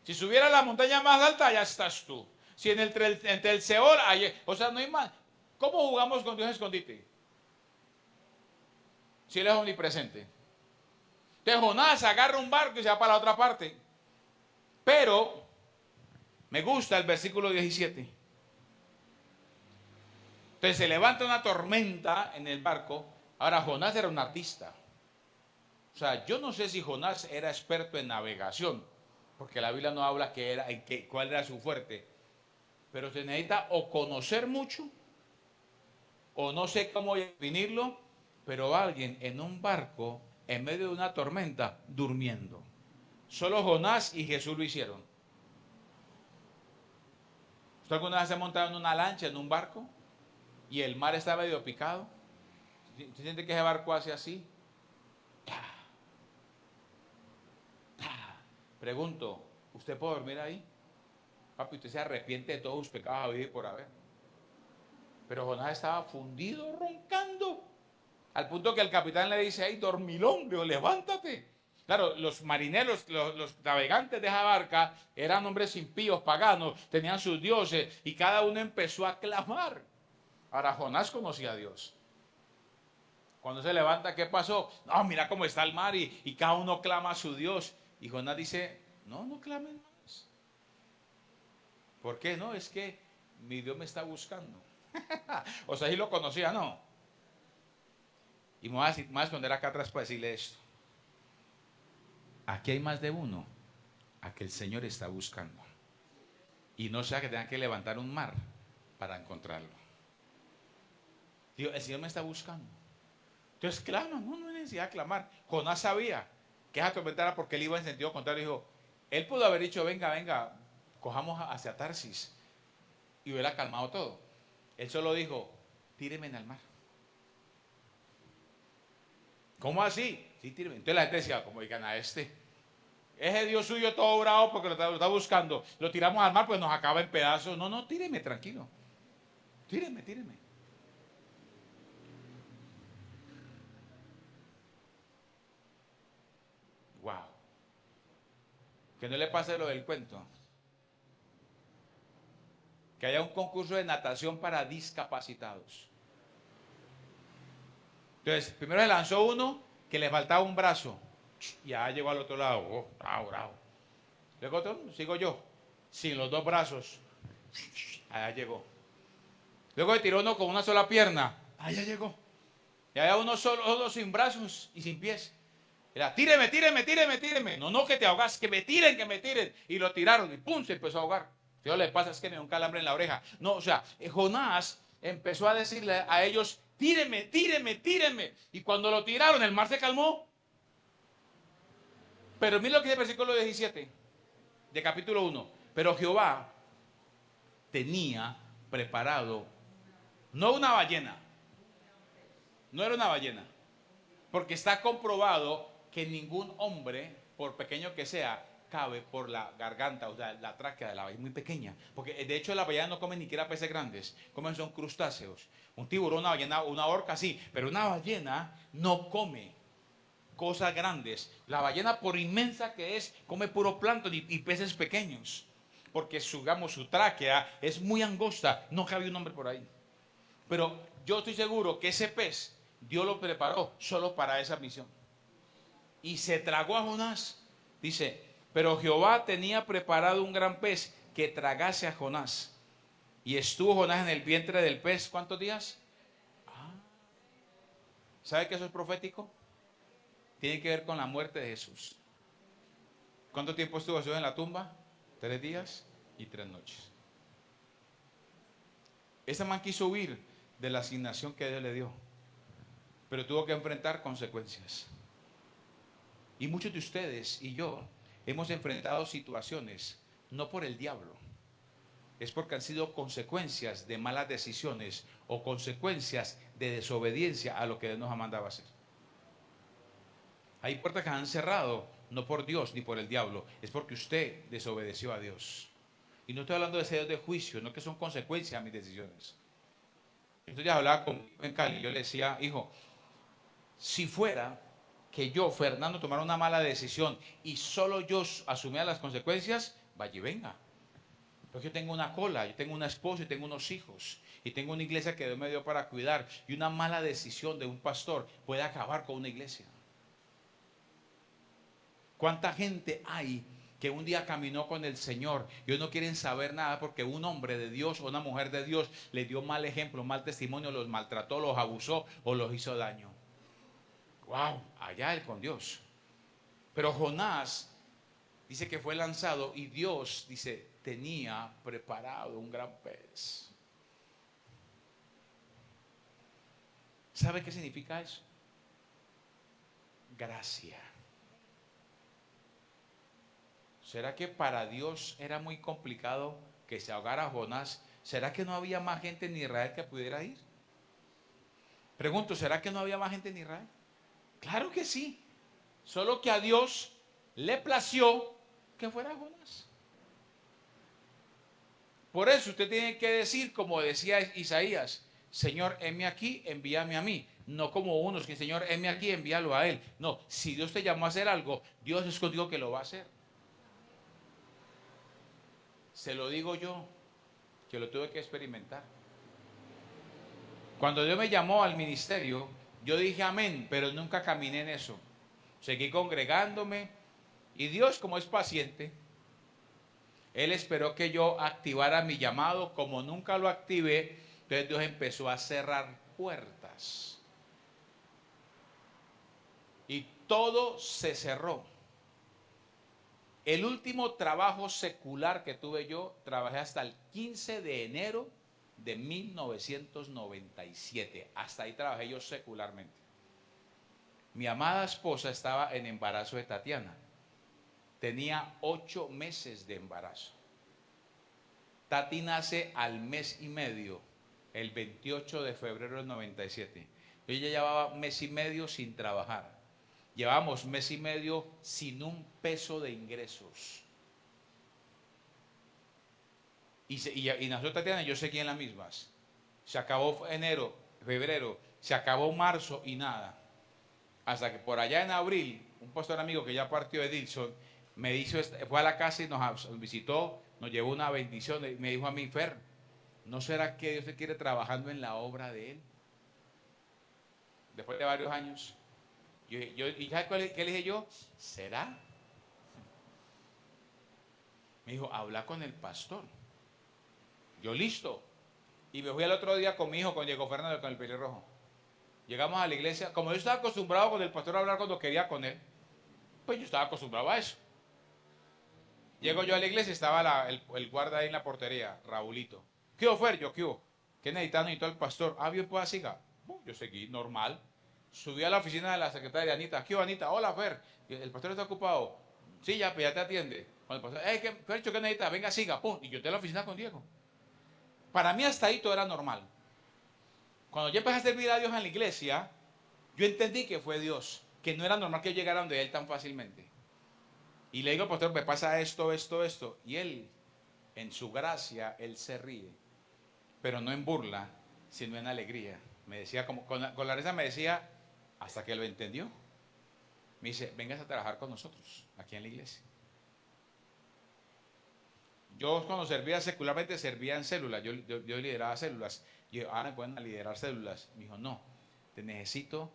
Si subiera a la montaña más alta, allá estás tú. Si entre el Seol, o sea, no hay más. ¿Cómo jugamos con Dios escondite? Si Él es omnipresente. Entonces Jonás agarra un barco y se va para la otra parte. Pero me gusta el versículo 17. Entonces se levanta una tormenta en el barco. Ahora Jonás era un artista. O sea, yo no sé si Jonás era experto en navegación, porque la Biblia no habla cuál era su fuerte. Pero se necesita o conocer mucho, o no sé cómo definirlo, pero alguien en un barco, en medio de una tormenta, durmiendo. Solo Jonás y Jesús lo hicieron. ¿Usted alguna vez se ha montado en una lancha, en un barco, y el mar está medio picado? ¿Se siente que ese barco hace así? Pregunto, ¿usted puede dormir ahí? Papi, usted se arrepiente de todos sus pecados habidos y por haber. Pero Jonás estaba fundido, roncando. Al punto que el capitán le dice, ¡ay, dormilón! Digo, levántate. Claro, los marineros, los navegantes de esa barca eran hombres impíos, paganos, tenían sus dioses y cada uno empezó a clamar. Ahora Jonás conocía a Dios. Cuando se levanta, ¿qué pasó? No, mira cómo está el mar y cada uno clama a su Dios. Y Jonás dice, no clamen más. ¿Por qué? No, es que mi Dios me está buscando. O sea, sí lo conocía, ¿no? Y me voy a esconder acá atrás para decirle esto. Aquí hay más de uno a que el Señor está buscando. Y no sea que tengan que levantar un mar para encontrarlo. Digo, el Señor me está buscando. Entonces clama, no hay necesidad de clamar. Jonás sabía que esa tormenta era porque él iba en sentido contrario. Dijo, él pudo haber dicho, venga, cojamos hacia Tarsis. Y hubiera calmado todo. Él solo dijo, tíreme en el mar. ¿Cómo así? Sí, tíreme. Entonces la gente decía, como digan a ese Dios suyo todo bravo porque lo está buscando. Lo tiramos al mar, pues nos acaba en pedazos. No, tíreme, tranquilo. Tíreme. Wow. Que no le pase lo del cuento. Que haya un concurso de natación para discapacitados. Entonces, primero se lanzó uno que le faltaba un brazo. Ya llegó al otro lado. Oh, bravo. Luego otro, sigo yo. Sin los dos brazos. Allá llegó. Luego se tiró uno con una sola pierna. Allá llegó. Y había uno solo sin brazos y sin pies. Era, tíreme. No, que te ahogas, que me tiren. Y lo tiraron y pum, se empezó a ahogar. Si no le pasa es que me dio un calambre en la oreja. No, o sea, Jonás empezó a decirle a ellos, tíreme. Y cuando lo tiraron, el mar se calmó. Pero mira lo que dice el versículo 17 de capítulo 1. Pero Jehová tenía preparado, no una ballena, no era una ballena, porque está comprobado que ningún hombre, por pequeño que sea, cabe por la garganta, o sea, la tráquea de la ballena, muy pequeña, porque de hecho la ballena no come ni siquiera peces grandes, comen son crustáceos. Un tiburón, una ballena, una orca sí, pero una ballena no come. cosas grandes. La ballena, por inmensa que es, come puro plancton y peces pequeños. Porque su tráquea es muy angosta. No cabe un hombre por ahí. Pero yo estoy seguro que ese pez, Dios lo preparó solo para esa misión. Y se tragó a Jonás. Dice, pero Jehová tenía preparado un gran pez que tragase a Jonás. Y estuvo Jonás en el vientre del pez, ¿cuántos días? ¿Sabe que eso es profético? Tiene que ver con la muerte de Jesús. ¿Cuánto tiempo estuvo Jesús en la tumba? 3 días y 3 noches. Ese man quiso huir de la asignación que Dios le dio, pero tuvo que enfrentar consecuencias. Y muchos de ustedes y yo hemos enfrentado situaciones, no por el diablo, es porque han sido consecuencias de malas decisiones o consecuencias de desobediencia a lo que Dios nos ha mandado a hacer. Hay puertas que han cerrado, no por Dios ni por el diablo, es porque usted desobedeció a Dios. Y no estoy hablando de sellos de juicio, no, que son consecuencias a mis decisiones. Entonces ya hablaba con en Cali, yo le decía, hijo, si fuera que yo, Fernando, tomara una mala decisión y solo yo asumiera las consecuencias, vaya y venga. Porque yo tengo una cola, yo tengo una esposa y tengo unos hijos. Y tengo una iglesia que Dios me dio para cuidar. Y una mala decisión de un pastor puede acabar con una iglesia. ¿Cuánta gente hay que un día caminó con el Señor y hoy no quieren saber nada porque un hombre de Dios o una mujer de Dios le dio mal ejemplo, mal testimonio, los maltrató, los abusó o los hizo daño? ¡Wow! Allá él con Dios. Pero Jonás dice que fue lanzado y Dios, dice, tenía preparado un gran pez. ¿Sabe qué significa eso? Gracia. ¿Será que para Dios era muy complicado que se ahogara Jonás? ¿Será que no había más gente en Israel que pudiera ir? Pregunto, ¿será que no había más gente en Israel? Claro que sí. Solo que a Dios le plació que fuera Jonás. Por eso usted tiene que decir, como decía Isaías, Señor, heme aquí, envíame a mí. No como unos que, Señor, heme aquí, envíalo a él. No, si Dios te llamó a hacer algo, Dios es contigo que lo va a hacer. Se lo digo yo, que lo tuve que experimentar. Cuando Dios me llamó al ministerio, yo dije amén, pero nunca caminé en eso. Seguí congregándome y Dios, como es paciente, Él esperó que yo activara mi llamado. Como nunca lo activé, entonces Dios empezó a cerrar puertas. Y todo se cerró. El último trabajo secular que tuve yo, trabajé hasta el 15 de enero de 1997. Hasta ahí trabajé yo secularmente. Mi amada esposa estaba en embarazo de Tatiana. Tenía 8 meses de embarazo. Tati nace al mes y medio, el 28 de febrero del 97. Yo ya llevaba mes y medio sin trabajar. Llevamos mes y medio sin un peso de ingresos. Y nació Tatiana y yo seguí en las mismas. Se acabó enero, febrero, se acabó marzo y nada. Hasta que por allá en abril, un pastor amigo que ya partió de Dilson, me hizo, fue a la casa y nos visitó, nos llevó una bendición y me dijo a mí, Fer, ¿no será que Dios te quiere trabajando en la obra de Él? Después de varios años. ¿Y sabes qué le dije yo? ¿Será? Me dijo, habla con el pastor. Yo listo. Y me fui al otro día con mi hijo, con Diego Fernando, con el pelirrojo. Llegamos a la iglesia. Como yo estaba acostumbrado con el pastor a hablar cuando quería con él, pues yo estaba acostumbrado a eso. Llego yo a la iglesia y estaba el guarda ahí en la portería, Raulito. ¿Qué hubo, Fer? Yo, ¿qué hubo? ¿Qué necesitó el pastor? Ah, bien, pues siga. Yo seguí, normal. Subí a la oficina de la secretaria Anita. ¿Qué hubo, Anita? Hola, Fer. ¿El pastor está ocupado? Sí, ya, pues ya te atiende. Cuando el pastor, Fercho, ¿qué necesita? Venga, siga. Pum. Y yo estoy en la oficina con Diego. Para mí hasta ahí todo era normal. Cuando yo empecé a servir a Dios en la iglesia, yo entendí que fue Dios, que no era normal que yo llegara donde Él tan fácilmente. Y le digo al pastor, me pasa esto. Y Él, en su gracia, Él se ríe. Pero no en burla, sino en alegría. Me decía, con la risa me decía, hasta que lo entendió. Me dice, vengas a trabajar con nosotros, aquí en la iglesia. Yo cuando servía secularmente servía en células, yo lideraba células. Y yo, ahora me pueden liderar células. Me dijo, no, te necesito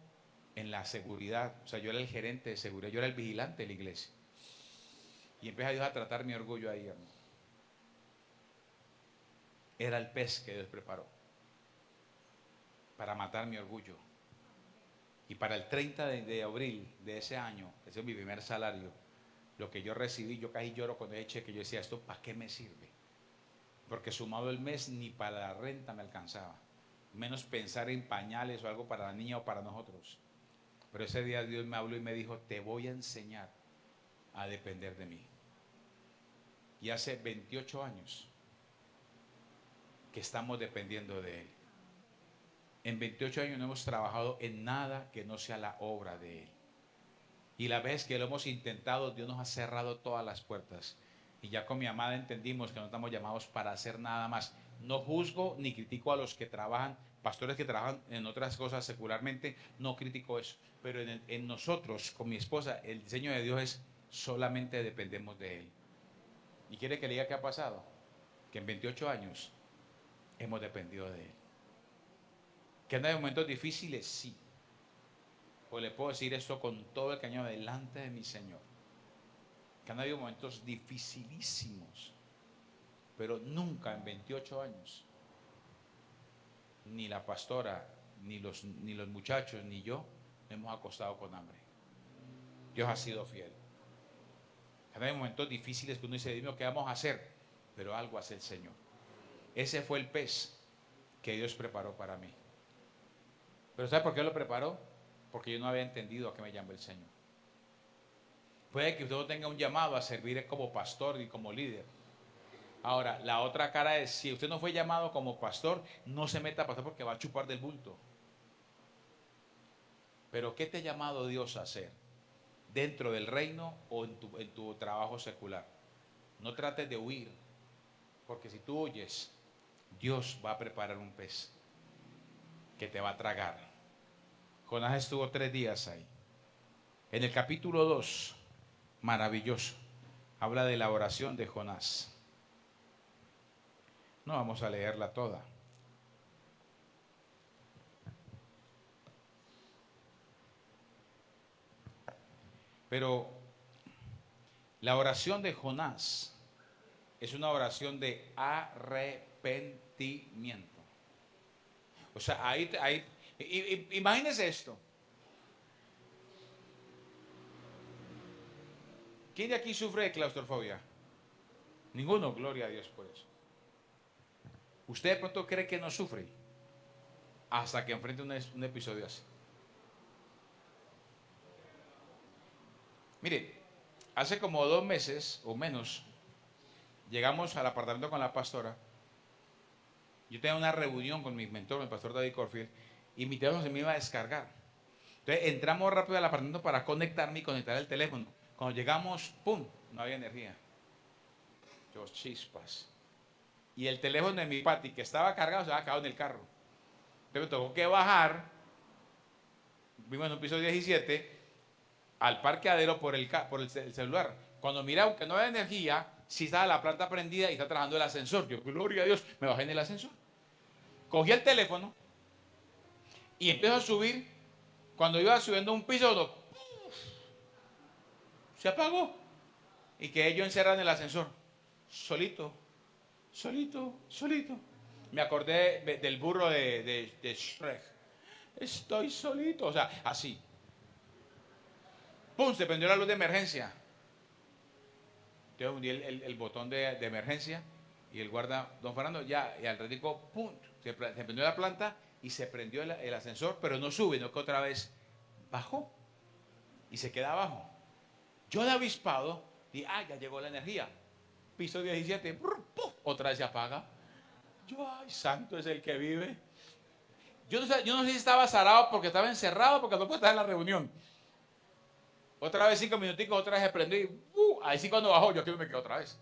en la seguridad. O sea, yo era el gerente de seguridad, yo era el vigilante de la iglesia. Y empieza Dios a tratar mi orgullo ahí, hermano. Era el pez que Dios preparó para matar mi orgullo. Y para el 30 de abril de ese año, ese es mi primer salario, lo que yo recibí, yo casi lloro con el cheque. Yo decía, ¿esto para qué me sirve? Porque sumado el mes ni para la renta me alcanzaba. Menos pensar en pañales o algo para la niña o para nosotros. Pero ese día Dios me habló y me dijo, te voy a enseñar a depender de mí. Y hace 28 años que estamos dependiendo de Él. En 28 años no hemos trabajado en nada que no sea la obra de Él. Y la vez que lo hemos intentado, Dios nos ha cerrado todas las puertas. Y ya con mi amada entendimos que no estamos llamados para hacer nada más. No juzgo ni critico a los que trabajan, pastores que trabajan en otras cosas secularmente, no critico eso. Pero en nosotros, con mi esposa, el diseño de Dios es solamente dependemos de Él. ¿Y quiere que le diga qué ha pasado? Que en 28 años hemos dependido de Él. ¿Que anda en momentos difíciles? Sí. Pues le puedo decir esto con todo el cañón delante de mi Señor. Que han habido momentos dificilísimos. Pero nunca en 28 años, ni la pastora, ni los muchachos, ni yo, hemos acostado con hambre. Dios ha sido fiel. Han habido momentos difíciles que uno dice, Dios mío, ¿qué vamos a hacer? Pero algo hace el Señor. Ese fue el pez que Dios preparó para mí. ¿Pero sabe por qué lo preparó? Porque yo no había entendido a qué me llamó el Señor. Puede que usted no tenga un llamado a servir como pastor y como líder. Ahora, la otra cara es, si usted no fue llamado como pastor, no se meta a pastor porque va a chupar del bulto. Pero ¿qué te ha llamado Dios a hacer? ¿Dentro del reino o en tu trabajo secular? No trates de huir, porque si tú huyes, Dios va a preparar un pez que te va a tragar. Jonás estuvo 3 días ahí. En el capítulo 2, maravilloso, habla de la oración de Jonás. No vamos a leerla toda. Pero la oración de Jonás es una oración de arrepentimiento. O sea, imagínese esto. ¿Quién de aquí sufre de claustrofobia? Ninguno, gloria a Dios por eso. ¿Usted de pronto cree que no sufre? Hasta que enfrente un episodio así. Mire, hace como 2 meses o menos, llegamos al apartamento con la pastora. Yo tenía una reunión con mi mentor, el pastor David Corfield, y mi teléfono se me iba a descargar. Entonces entramos rápido al apartamento para conectarme y conectar el teléfono. Cuando llegamos, ¡pum!, no había energía. Yo, chispas. Y el teléfono de mi pati, que estaba cargado, se había quedado en el carro. Entonces me tocó que bajar, vimos en un piso 17, al parqueadero por el celular. Cuando miraba que no había energía, sí estaba la planta prendida y está trabajando el ascensor. Yo, gloria a Dios, me bajé en el ascensor. Cogí el teléfono y empiezo a subir. Cuando iba subiendo un piso, se apagó. Y quedé yo encerrado en el ascensor. Solito. Me acordé del burro de Shrek. Estoy solito. O sea, así. ¡Pum! Se prendió la luz de emergencia. Yo hundí el botón de emergencia y el guarda, don Fernando, ya, y al ratico, ¡pum! Se prendió la planta y se prendió el ascensor, pero no sube, no que otra vez bajó y se queda abajo. Yo de avispado, dije, ya llegó la energía. Piso 17, ¡pum! Otra vez se apaga. Yo, ay, santo es el que vive. Yo no sé si estaba zarado porque estaba encerrado, porque no puede estar en la reunión. Otra vez 5 minuticos, otra vez se prendió y ahí sí cuando bajó, yo aquí me quedo otra vez.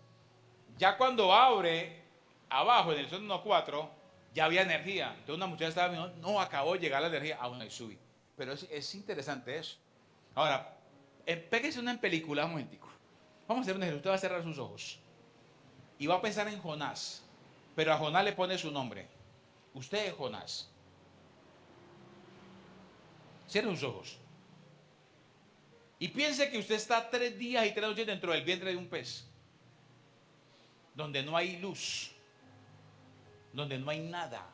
Ya cuando abre abajo en el sótano 4, ya había energía. Entonces una muchacha estaba viendo, no, acabó de llegar la energía, aún ahí subí. Pero es interesante eso. Ahora, Pégese una en película, un momentico. Vamos a hacer un ejemplo. Usted va a cerrar sus ojos y va a pensar en Jonás, pero a Jonás le pone su nombre. Usted es Jonás. Cierre sus ojos. Y piense que usted está 3 días y 3 noches dentro del vientre de un pez, donde no hay luz, donde no hay nada.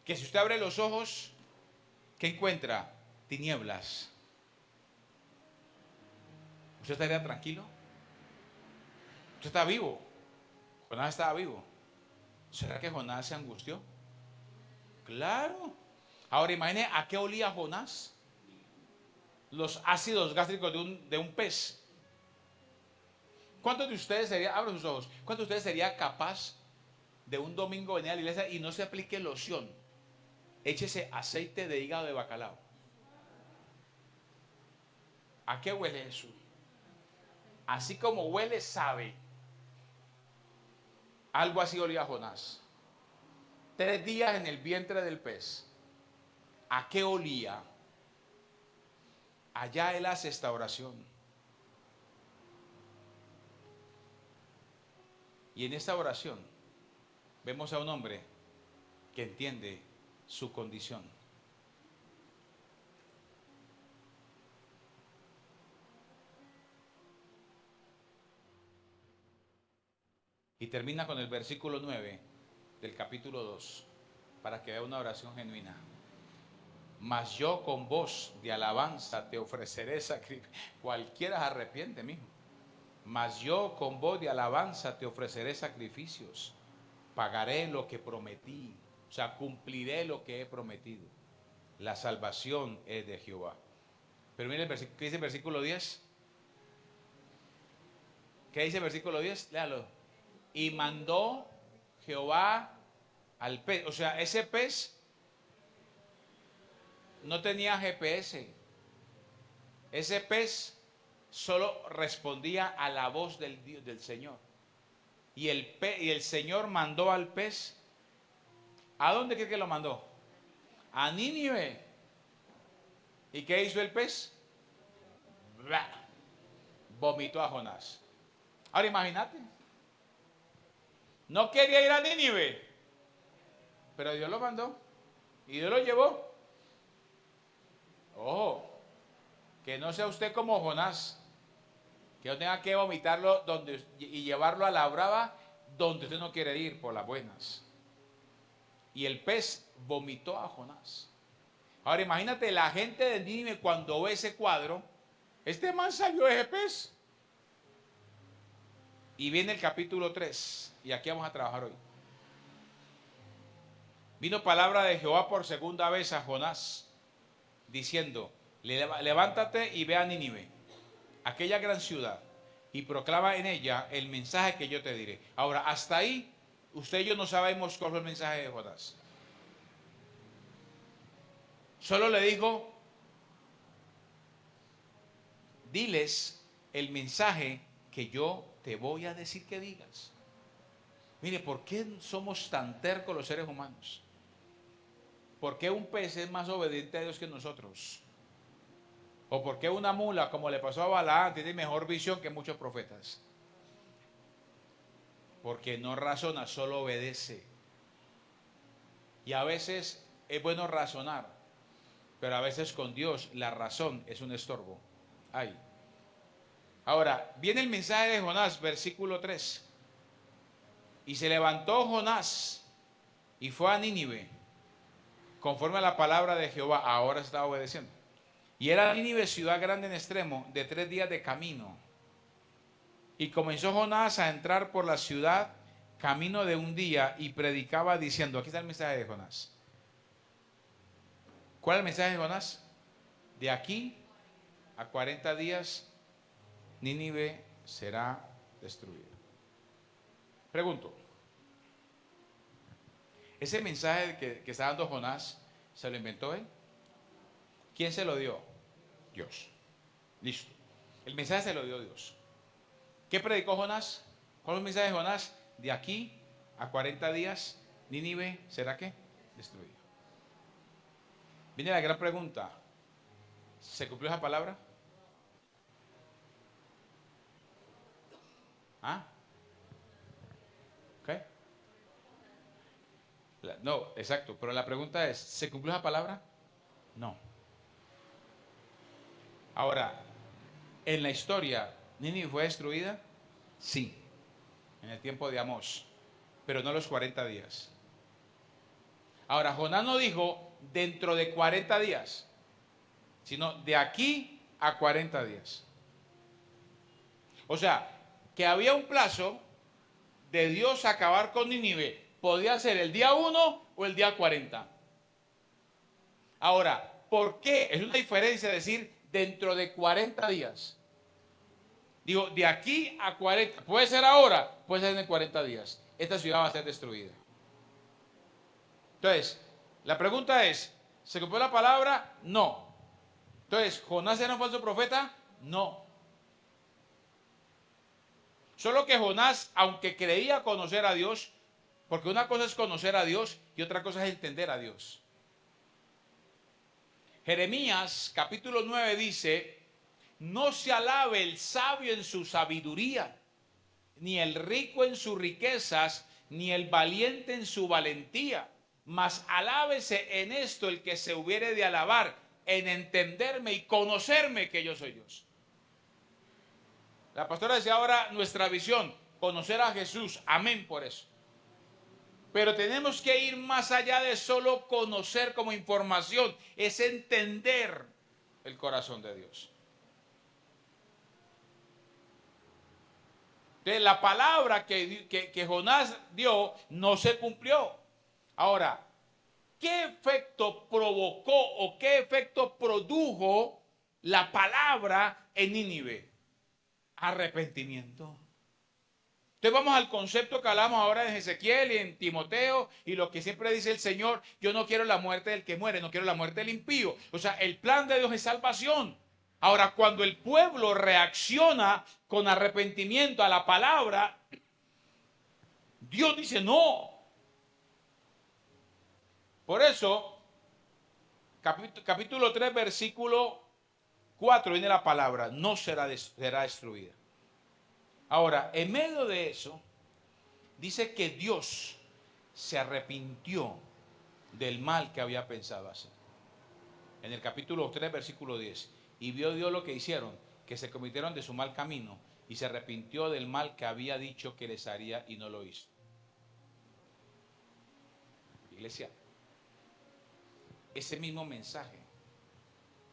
Que si usted abre los ojos, ¿qué encuentra? Tinieblas. ¿Usted estaría tranquilo? Usted está vivo. Jonás estaba vivo. ¿Será que Jonás se angustió? Claro. Ahora imagine a qué olía Jonás. Los ácidos gástricos de un pez. ¿Cuántos de ustedes sería, abran sus ojos, cuántos de ustedes sería capaz de un domingo venir a la iglesia y no se aplique loción? Échese aceite de hígado de bacalao. ¿A qué huele eso? Así como huele, sabe. Algo así olía Jonás. 3 días en el vientre del pez. ¿A qué olía? Allá él hace esta oración. Y en esta oración vemos a un hombre que entiende su condición. Y termina con el versículo 9 del capítulo 2, para que vea una oración genuina. Mas yo con voz de alabanza te ofreceré sacrificio. Cualquiera se arrepiente, mijo. Mas yo con voz de alabanza te ofreceré sacrificios. Pagaré lo que prometí. O sea, cumpliré lo que he prometido. La salvación es de Jehová. Pero mire ¿qué dice el versículo 10? ¿Qué dice el versículo 10? Léalo. Y mandó Jehová al pez. O sea, ese pez no tenía GPS. Ese pez solo respondía a la voz del Señor. Y el Señor mandó al pez. ¿A dónde cree que lo mandó? A Nínive. ¿Y qué hizo el pez? ¡Blah! Vomitó a Jonás. Ahora imagínate. No quería ir a Nínive, pero Dios lo mandó. Y Dios lo llevó. Ojo, que no sea usted como Jonás, que no tenga que vomitarlo y llevarlo a la brava donde usted no quiere ir, por las buenas. Y el pez vomitó a Jonás. Ahora imagínate la gente de Nínive cuando ve ese cuadro. Este man salió de ese pez. Y viene el capítulo 3, y aquí vamos a trabajar hoy. Vino palabra de Jehová por segunda vez a Jonás, diciendo: levántate y ve a Nínive, aquella gran ciudad, y proclama en ella el mensaje que yo te diré. Ahora, hasta ahí, usted y yo no sabemos cuál fue el mensaje de Jonás. Solo le dijo: diles el mensaje que yo te voy a decir que digas. Mire, ¿por qué somos tan tercos los seres humanos? ¿Por qué un pez es más obediente a Dios que nosotros? ¿O por qué una mula, como le pasó a Balaam, tiene mejor visión que muchos profetas? Porque no razona, solo obedece. Y a veces es bueno razonar, pero a veces con Dios la razón es un estorbo. Ay. Ahora, viene el mensaje de Jonás, versículo 3. Y se levantó Jonás y fue a Nínive, conforme a la palabra de Jehová. Ahora está obedeciendo. Y era Nínive ciudad grande en extremo, de 3 días de camino. Y comenzó Jonás a entrar por la ciudad, camino de un día, y predicaba diciendo, aquí está el mensaje de Jonás. ¿Cuál es el mensaje de Jonás? De aquí a 40 días, Nínive será destruida. Pregunto, ¿ese mensaje que está dando Jonás, se lo inventó él? ¿Quién se lo dio? Dios. Listo. El mensaje se lo dio Dios. ¿Qué predicó Jonás? ¿Cuál es el mensaje de Jonás? De aquí a 40 días, Nínive será ¿qué? Destruida. Viene la gran pregunta. ¿Se cumplió esa palabra? ¿Ah? ¿Ok? No, exacto. Pero la pregunta es, ¿se cumplió esa palabra? No. Ahora, en la historia, ¿Nínive fue destruida? Sí, en el tiempo de Amós, pero no los 40 días. Ahora, Jonás no dijo dentro de 40 días, sino de aquí a 40 días. O sea, que había un plazo de Dios acabar con Nínive. Podía ser el día 1 o el día 40. Ahora, ¿por qué? Es una diferencia decir dentro de 40 días. Digo, de aquí a 40. Puede ser ahora, puede ser en 40 días. Esta ciudad va a ser destruida. Entonces, la pregunta es, ¿se cumplió la palabra? No. Entonces, ¿Jonás era un falso profeta? No. Solo que Jonás, aunque creía conocer a Dios, porque una cosa es conocer a Dios y otra cosa es entender a Dios. Jeremías capítulo 9 dice, no se alabe el sabio en su sabiduría, ni el rico en sus riquezas, ni el valiente en su valentía, mas alábese en esto el que se hubiere de alabar, en entenderme y conocerme que yo soy Dios. La pastora decía ahora nuestra visión, conocer a Jesús, amén por eso. Pero tenemos que ir más allá de solo conocer como información, es entender el corazón de Dios. Entonces, la palabra que Jonás dio no se cumplió. Ahora, ¿qué efecto provocó o qué efecto produjo la palabra en Nínive? Arrepentimiento. Entonces vamos al concepto que hablamos ahora en Ezequiel y en Timoteo y lo que siempre dice el Señor, yo no quiero la muerte del que muere, no quiero la muerte del impío. O sea, el plan de Dios es salvación. Ahora, cuando el pueblo reacciona con arrepentimiento a la palabra, Dios dice no. Por eso, capítulo 3, versículo 4, viene la palabra, no será destruida. Ahora, en medio de eso, dice que Dios se arrepintió del mal que había pensado hacer. En el capítulo 3, versículo 10. Y vio Dios lo que hicieron, que se convirtieron de su mal camino y se arrepintió del mal que había dicho que les haría y no lo hizo. Iglesia, ese mismo mensaje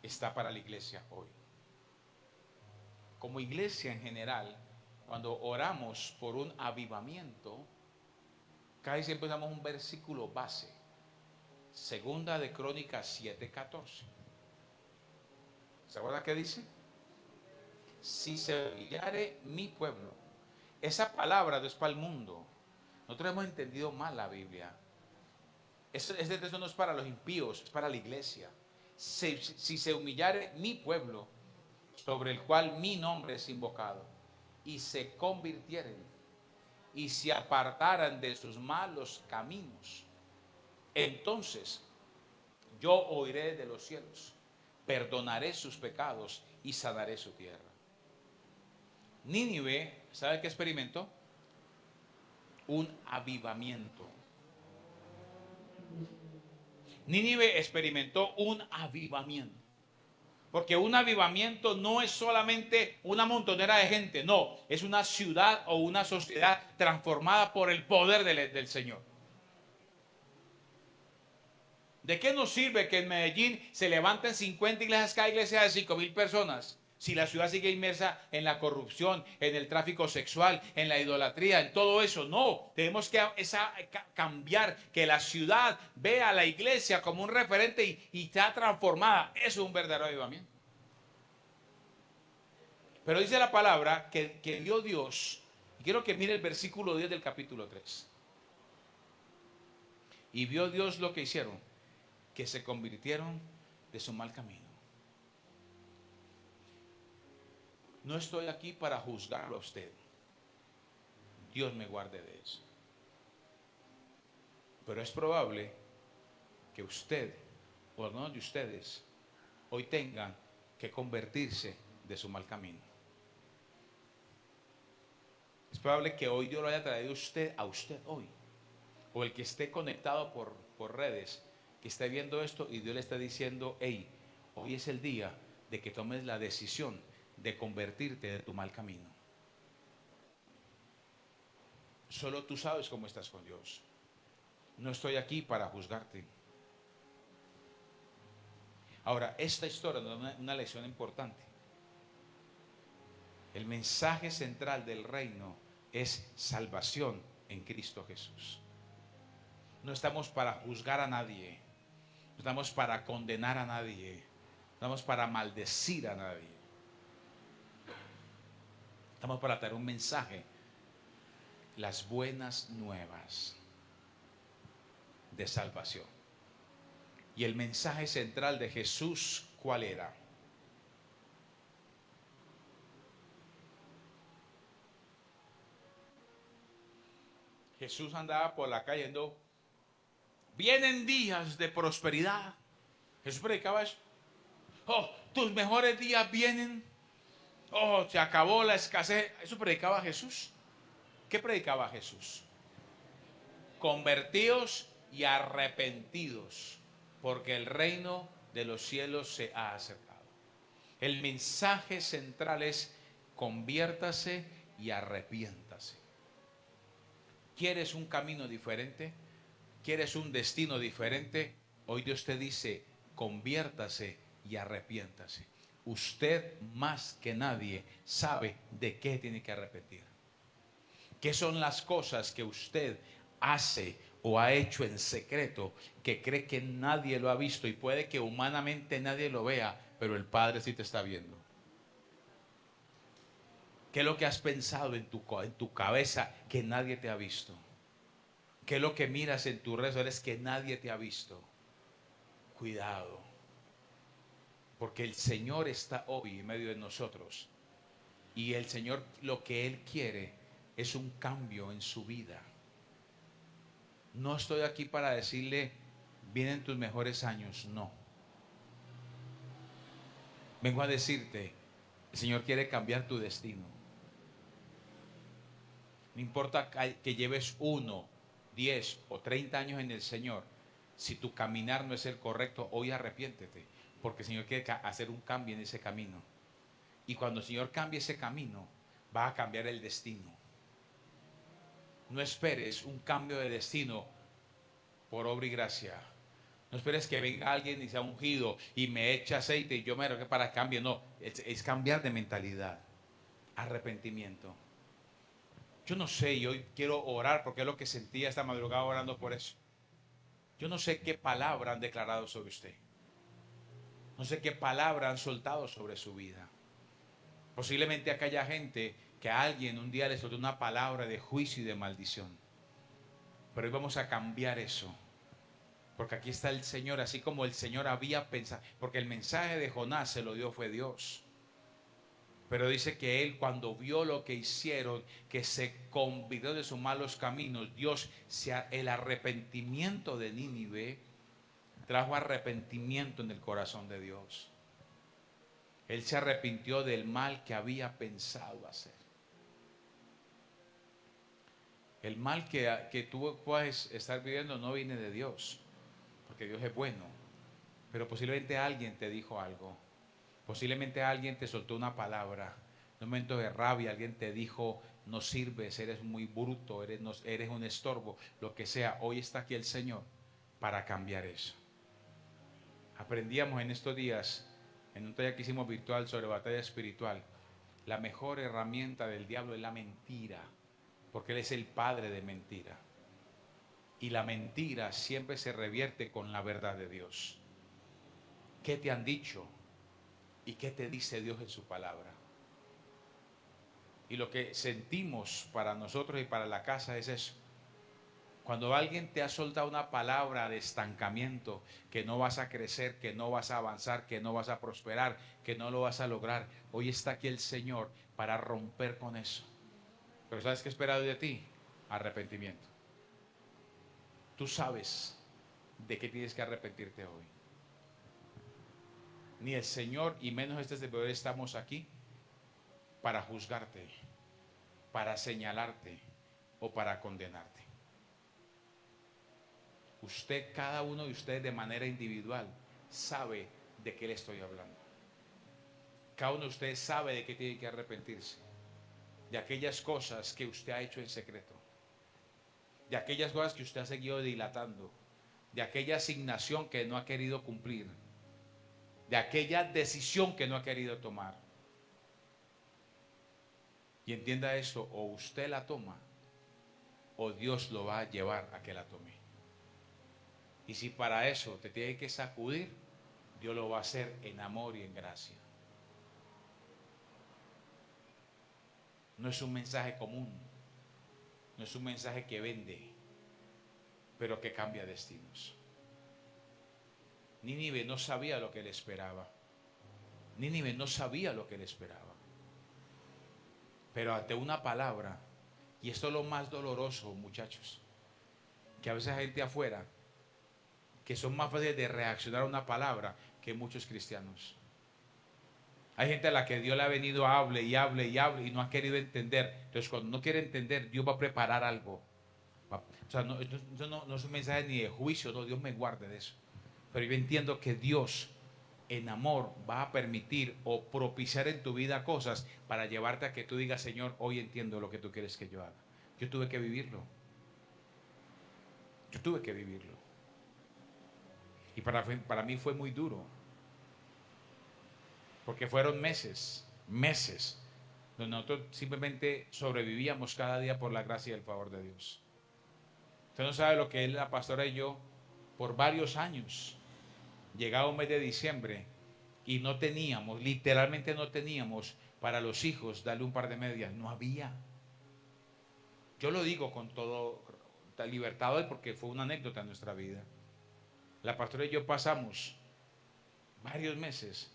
está para la iglesia hoy. Como iglesia en general, cuando oramos por un avivamiento, casi siempre damos un versículo base. Segunda de Crónicas 7:14. ¿Se acuerda qué dice? Si se humillare mi pueblo. Esa palabra no es para el mundo. Nosotros hemos entendido mal la Biblia. Eso no es para los impíos, es para la iglesia. Si se humillare mi pueblo, sobre el cual mi nombre es invocado, y se convirtieren, y se apartaran de sus malos caminos, entonces yo oiré de los cielos, perdonaré sus pecados y sanaré su tierra. Nínive, ¿sabe qué experimentó? Un avivamiento. Nínive experimentó un avivamiento. Porque un avivamiento no es solamente una montonera de gente, no, es una ciudad o una sociedad transformada por el poder del Señor. ¿De qué nos sirve que en Medellín se levanten 50 iglesias, cada iglesia de 5,000 personas? Si la ciudad sigue inmersa en la corrupción, en el tráfico sexual, en la idolatría, en todo eso. No, tenemos que cambiar, que la ciudad vea a la iglesia como un referente y está transformada. Eso es un verdadero avivamiento. Pero dice la palabra que vio Dios, y quiero que mire el versículo 10 del capítulo 3. Y vio Dios lo que hicieron, que se convirtieron de su mal camino. No estoy aquí para juzgarlo a usted. Dios me guarde de eso. Pero es probable que usted o algunos de ustedes hoy tengan que convertirse de su mal camino. Es probable que hoy Dios lo haya traído a usted hoy. O el que esté conectado por redes, que esté viendo esto y Dios le está diciendo, hey, hoy es el día de que tomes la decisión de convertirte de tu mal camino. Solo tú sabes cómo estás con Dios. No estoy aquí para juzgarte. Ahora, esta historia nos da una lección importante. El mensaje central del reino es salvación en Cristo Jesús. No estamos para juzgar a nadie. No estamos para condenar a nadie. No estamos para maldecir a nadie. Estamos para traer un mensaje. Las buenas nuevas de salvación. Y el mensaje central de Jesús, ¿cuál era? Jesús andaba por la calle diciendo, vienen días de prosperidad. Jesús predicaba eso. Oh, tus mejores días vienen. Oh, se acabó la escasez. Eso predicaba Jesús. ¿Qué predicaba Jesús? Convertidos y arrepentidos, porque el reino de los cielos se ha acercado. El mensaje central es conviértase y arrepiéntase. ¿Quieres un camino diferente? ¿Quieres un destino diferente? Hoy Dios te dice, conviértase y arrepiéntase. Usted más que nadie sabe de qué tiene que arrepentir. ¿Qué son las cosas que usted hace o ha hecho en secreto que cree que nadie lo ha visto y puede que humanamente nadie lo vea, pero el Padre sí te está viendo? ¿Qué es lo que has pensado en tu cabeza que nadie te ha visto? ¿Qué es lo que miras en tus redes sociales que nadie te ha visto? Cuidado, porque el Señor está hoy en medio de nosotros y el Señor lo que Él quiere es un cambio en su vida. No estoy aquí para decirle, vienen tus mejores años, no. Vengo a decirte, el Señor quiere cambiar tu destino. No importa que lleves 1, 10 o 30 años en el Señor, si tu caminar no es el correcto, hoy arrepiéntete, porque el Señor quiere hacer un cambio en ese camino. Y cuando el Señor cambie ese camino, va a cambiar el destino. No esperes un cambio de destino por obra y gracia. No esperes que venga alguien y sea ungido y me eche aceite y yo me roque para cambio. No, es cambiar de mentalidad. Arrepentimiento. Yo no sé, y hoy quiero orar porque es lo que sentía esta madrugada orando por eso. Yo no sé qué palabra han declarado sobre usted. No sé qué palabra han soltado sobre su vida. Posiblemente acá haya gente que a alguien un día le soltó una palabra de juicio y de maldición. Pero hoy vamos a cambiar eso. Porque aquí está el Señor, así como el Señor había pensado. Porque el mensaje de Jonás se lo dio fue Dios. Pero dice que él cuando vio lo que hicieron, que se convirtió de sus malos caminos, Dios, el arrepentimiento de Nínive trajo arrepentimiento en el corazón de Dios. Él se arrepintió del mal que había pensado hacer. El mal que tú puedes estar viviendo no viene de Dios, porque Dios es bueno. Pero posiblemente alguien te dijo algo. Posiblemente alguien te soltó una palabra. En un momento de rabia alguien te dijo, no sirves, eres muy bruto, eres un estorbo, lo que sea. Hoy está aquí el Señor para cambiar eso. Aprendíamos en estos días, en un taller que hicimos virtual sobre batalla espiritual, la mejor herramienta del diablo es la mentira, porque él es el padre de mentira. Y la mentira siempre se revierte con la verdad de Dios. ¿Qué te han dicho? ¿Y qué te dice Dios en su palabra? Y lo que sentimos para nosotros y para la casa es eso. Cuando alguien te ha soltado una palabra de estancamiento, que no vas a crecer, que no vas a avanzar, que no vas a prosperar, que no lo vas a lograr, hoy está aquí el Señor para romper con eso. Pero ¿sabes qué espera de ti? Arrepentimiento. Tú sabes de qué tienes que arrepentirte hoy. Ni el Señor y menos este servidor estamos aquí para juzgarte. para señalarte o para condenarte. Usted, cada uno de ustedes de manera individual, sabe de qué le estoy hablando. Cada uno de ustedes sabe de qué tiene que arrepentirse. De aquellas cosas que usted ha hecho en secreto. De aquellas cosas que usted ha seguido dilatando. De aquella asignación que no ha querido cumplir. De aquella decisión que no ha querido tomar. Y entienda eso, o usted la toma, o Dios lo va a llevar a que la tome. Y si para eso te tiene que sacudir, Dios lo va a hacer en amor y en gracia. No es un mensaje común, no es un mensaje que vende, pero que cambia destinos. Nínive no sabía lo que le esperaba. Nínive no sabía lo que le esperaba. Pero ante una palabra, y esto es lo más doloroso, muchachos, que a veces hay gente afuera que son más fáciles de reaccionar a una palabra que muchos cristianos. Hay gente a la que Dios le ha venido a hable y hable y hable y no ha querido entender. Entonces, cuando no quiere entender, Dios va a preparar algo. O sea, no es un mensaje ni de juicio, no, Dios me guarde de eso. Pero yo entiendo que Dios, en amor, va a permitir o propiciar en tu vida cosas para llevarte a que tú digas, Señor, hoy entiendo lo que tú quieres que yo haga. Yo tuve que vivirlo. Yo tuve que vivirlo. Y para mí fue muy duro. Porque fueron meses, donde nosotros simplemente sobrevivíamos cada día por la gracia y el favor de Dios. Usted no sabe lo que es la pastora y yo por varios años. Llegaba un mes de diciembre y no teníamos, literalmente no teníamos para los hijos darle un par de medias. No había. Yo lo digo con toda libertad hoy porque fue una anécdota en nuestra vida. La pastora y yo pasamos varios meses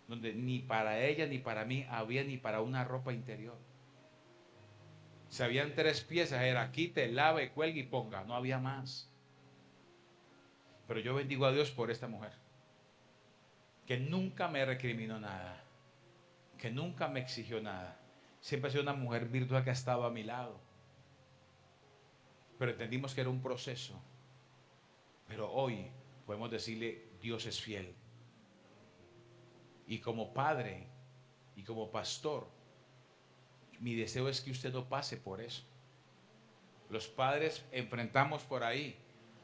donde ni para ella ni para mí había ni para una ropa interior. Si habían 3 piezas, era quite, lave, cuelgue y ponga, no había más. Pero yo bendigo a Dios por esta mujer, que nunca me recriminó nada, que nunca me exigió nada. Siempre ha sido una mujer virtuosa que ha estado a mi lado. Pero entendimos que era un proceso. Pero hoy podemos decirle, Dios es fiel. Y como padre y como pastor, mi deseo es que usted no pase por eso. Los padres enfrentamos por ahí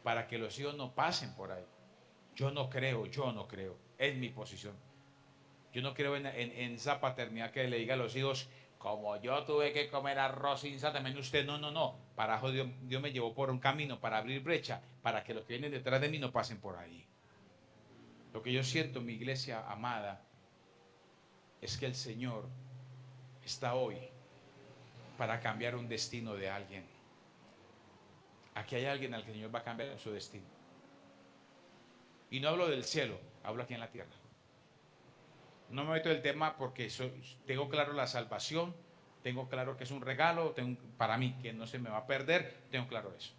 para que los hijos no pasen por ahí. Yo no creo, es mi posición. Yo no creo en esa paternidad que le diga a los hijos, como yo tuve que comer arroz sin sal, también usted, no. Para Dios me llevó por un camino para abrir brecha, para que los que vienen detrás de mí no pasen por ahí. Lo que yo siento, mi iglesia amada, es que el Señor está hoy para cambiar un destino de alguien. Aquí hay alguien al que el Señor va a cambiar su destino. Y no hablo del cielo, hablo aquí en la tierra. No me meto en el tema porque tengo claro la salvación, tengo claro que es un regalo, para mí que no se me va a perder, tengo claro eso.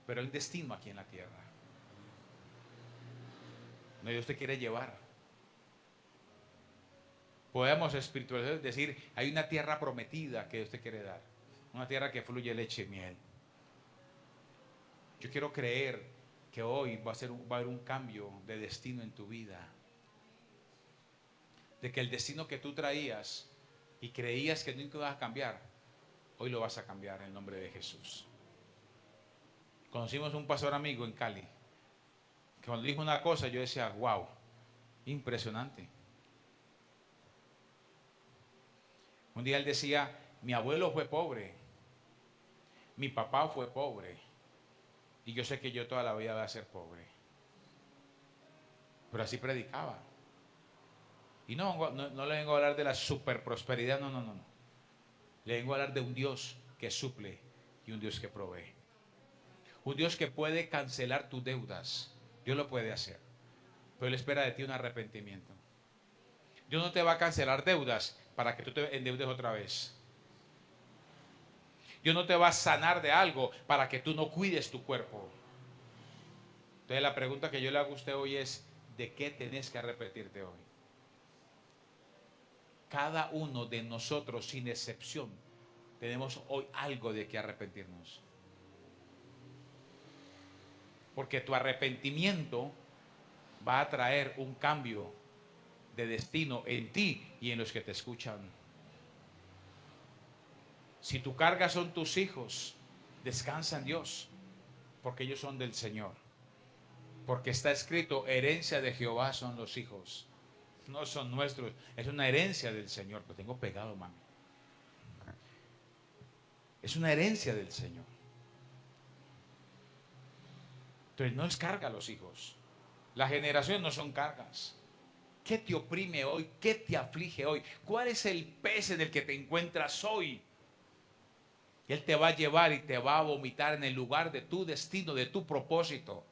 Pero el destino aquí en la tierra, donde Dios te quiere llevar. Podemos espiritualizar, decir, hay una tierra prometida que Dios te quiere dar, una tierra que fluye leche y miel. Yo quiero creer que hoy va a haber un cambio de destino en tu vida. De que el destino que tú traías y creías que nunca ibas a cambiar, hoy lo vas a cambiar en el nombre de Jesús. Conocimos un pastor amigo en Cali, que cuando dijo una cosa yo decía, wow, impresionante. Un día él decía, mi abuelo fue pobre, mi papá fue pobre, y yo sé que yo toda la vida voy a ser pobre. Pero así predicaba. Y no le vengo a hablar de la super prosperidad, no. Le vengo a hablar de un Dios que suple y un Dios que provee. Un Dios que puede cancelar tus deudas. Dios lo puede hacer. Pero Él espera de ti un arrepentimiento. Dios no te va a cancelar deudas para que tú te endeudes otra vez. Dios no te va a sanar de algo para que tú no cuides tu cuerpo. Entonces la pregunta que yo le hago a usted hoy es, ¿de qué tenés que arrepentirte hoy? Cada uno de nosotros, sin excepción, tenemos hoy algo de que arrepentirnos. Porque tu arrepentimiento va a traer un cambio de destino en ti y en los que te escuchan. Si tu carga son tus hijos, descansa en Dios, porque ellos son del Señor. Porque está escrito, herencia de Jehová son los hijos. No son nuestros, es una herencia del Señor. Lo tengo pegado, mami. Es una herencia del Señor. Entonces no es carga a los hijos. Las generaciones no son cargas. ¿Qué te oprime hoy? ¿Qué te aflige hoy? ¿Cuál es el pez en el que te encuentras hoy? Él te va a llevar y te va a vomitar en el lugar de tu destino, de tu propósito.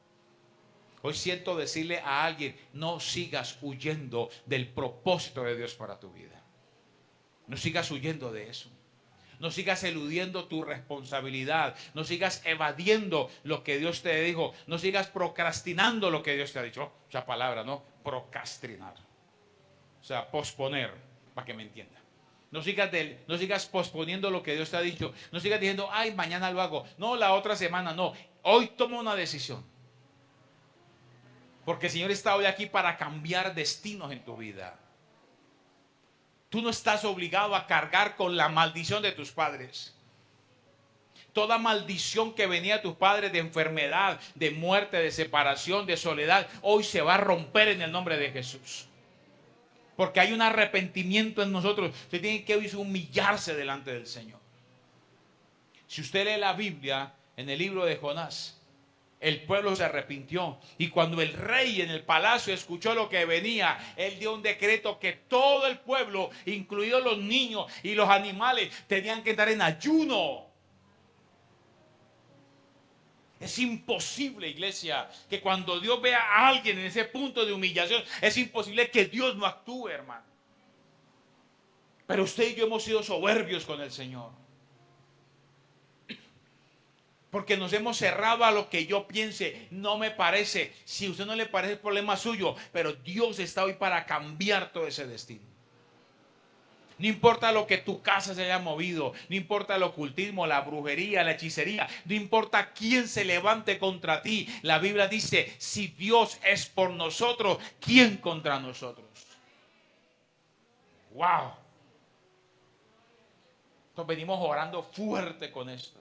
Hoy siento decirle a alguien, no sigas huyendo del propósito de Dios para tu vida. No sigas huyendo de eso. No sigas eludiendo tu responsabilidad. No sigas evadiendo lo que Dios te dijo. No sigas procrastinando lo que Dios te ha dicho. Esa palabra, ¿no? Procrastinar. O sea, posponer, para que me entienda. No sigas posponiendo lo que Dios te ha dicho. No sigas diciendo, ay, mañana lo hago. No, la otra semana, no. Hoy toma una decisión. Porque el Señor está hoy aquí para cambiar destinos en tu vida. Tú no estás obligado a cargar con la maldición de tus padres. Toda maldición que venía a tus padres de enfermedad, de muerte, de separación, de soledad, hoy se va a romper en el nombre de Jesús. Porque hay un arrepentimiento en nosotros. Usted tiene que humillarse delante del Señor. Si usted lee la Biblia en el libro de Jonás, el pueblo se arrepintió. Y cuando el rey en el palacio escuchó lo que venía, él dio un decreto que todo el pueblo, incluidos los niños y los animales, tenían que estar en ayuno. Es imposible, iglesia, que cuando Dios vea a alguien en ese punto de humillación, es imposible que Dios no actúe, hermano. Pero usted y yo hemos sido soberbios con el Señor. Porque nos hemos cerrado a lo que yo piense, no me parece. Si a usted no le parece, el problema suyo. Pero Dios está hoy para cambiar todo ese destino. No importa lo que tu casa se haya movido, no importa el ocultismo, la brujería, la hechicería, no importa quién se levante contra ti. La Biblia dice, si Dios es por nosotros, ¿quién contra nosotros? ¡Wow! Entonces venimos orando fuerte con esto.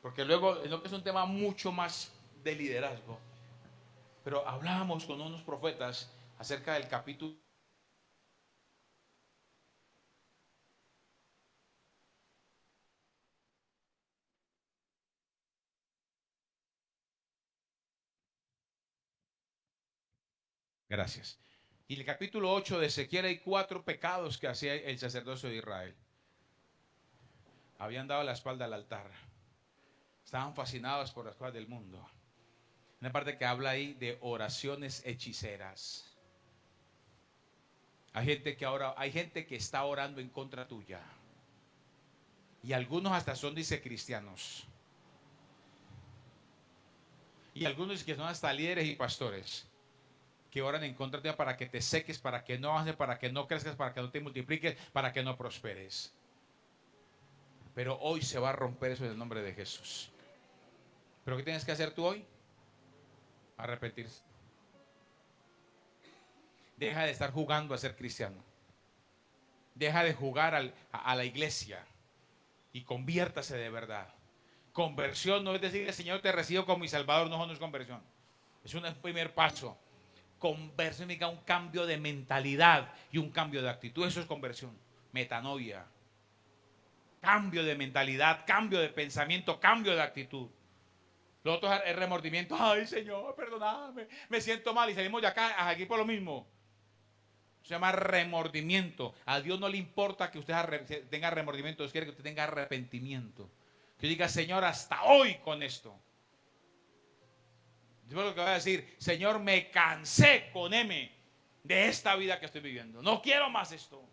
Porque luego, lo que es un tema mucho más de liderazgo. Pero hablábamos con unos profetas acerca del capítulo. Gracias. Y el capítulo 8 de Ezequiel hay 4 pecados que hacía el sacerdocio de Israel. Habían dado la espalda al altar. Estaban fascinados por las cosas del mundo. Una parte que habla ahí de oraciones hechiceras. Hay gente que está orando en contra tuya. Y algunos hasta son, dice, cristianos. Y algunos que son hasta líderes y pastores que oran en contra tuya para que te seques, para que no avances, para que no crezcas, para que no te multipliques, para que no prosperes. Pero hoy se va a romper eso en el nombre de Jesús. ¿Pero qué tienes que hacer tú hoy? Arrepentirse. Deja de estar jugando a ser cristiano. Deja de jugar a la iglesia y conviértase de verdad. Conversión no es decir, el Señor te recibo como mi Salvador, no es conversión. Es un primer paso. Conversión significa un cambio de mentalidad y un cambio de actitud. Eso es conversión. Metanoia. Cambio de mentalidad, cambio de pensamiento, cambio de actitud. Lo otro es el remordimiento. Ay, Señor, perdóname, me siento mal. Y salimos de acá, aquí por lo mismo. Se llama remordimiento. A Dios no le importa que usted tenga remordimiento. Dios quiere que usted tenga arrepentimiento. Que diga, Señor, hasta hoy con esto. Yo lo que voy a decir, Señor, me cansé con M de esta vida que estoy viviendo. No quiero más esto.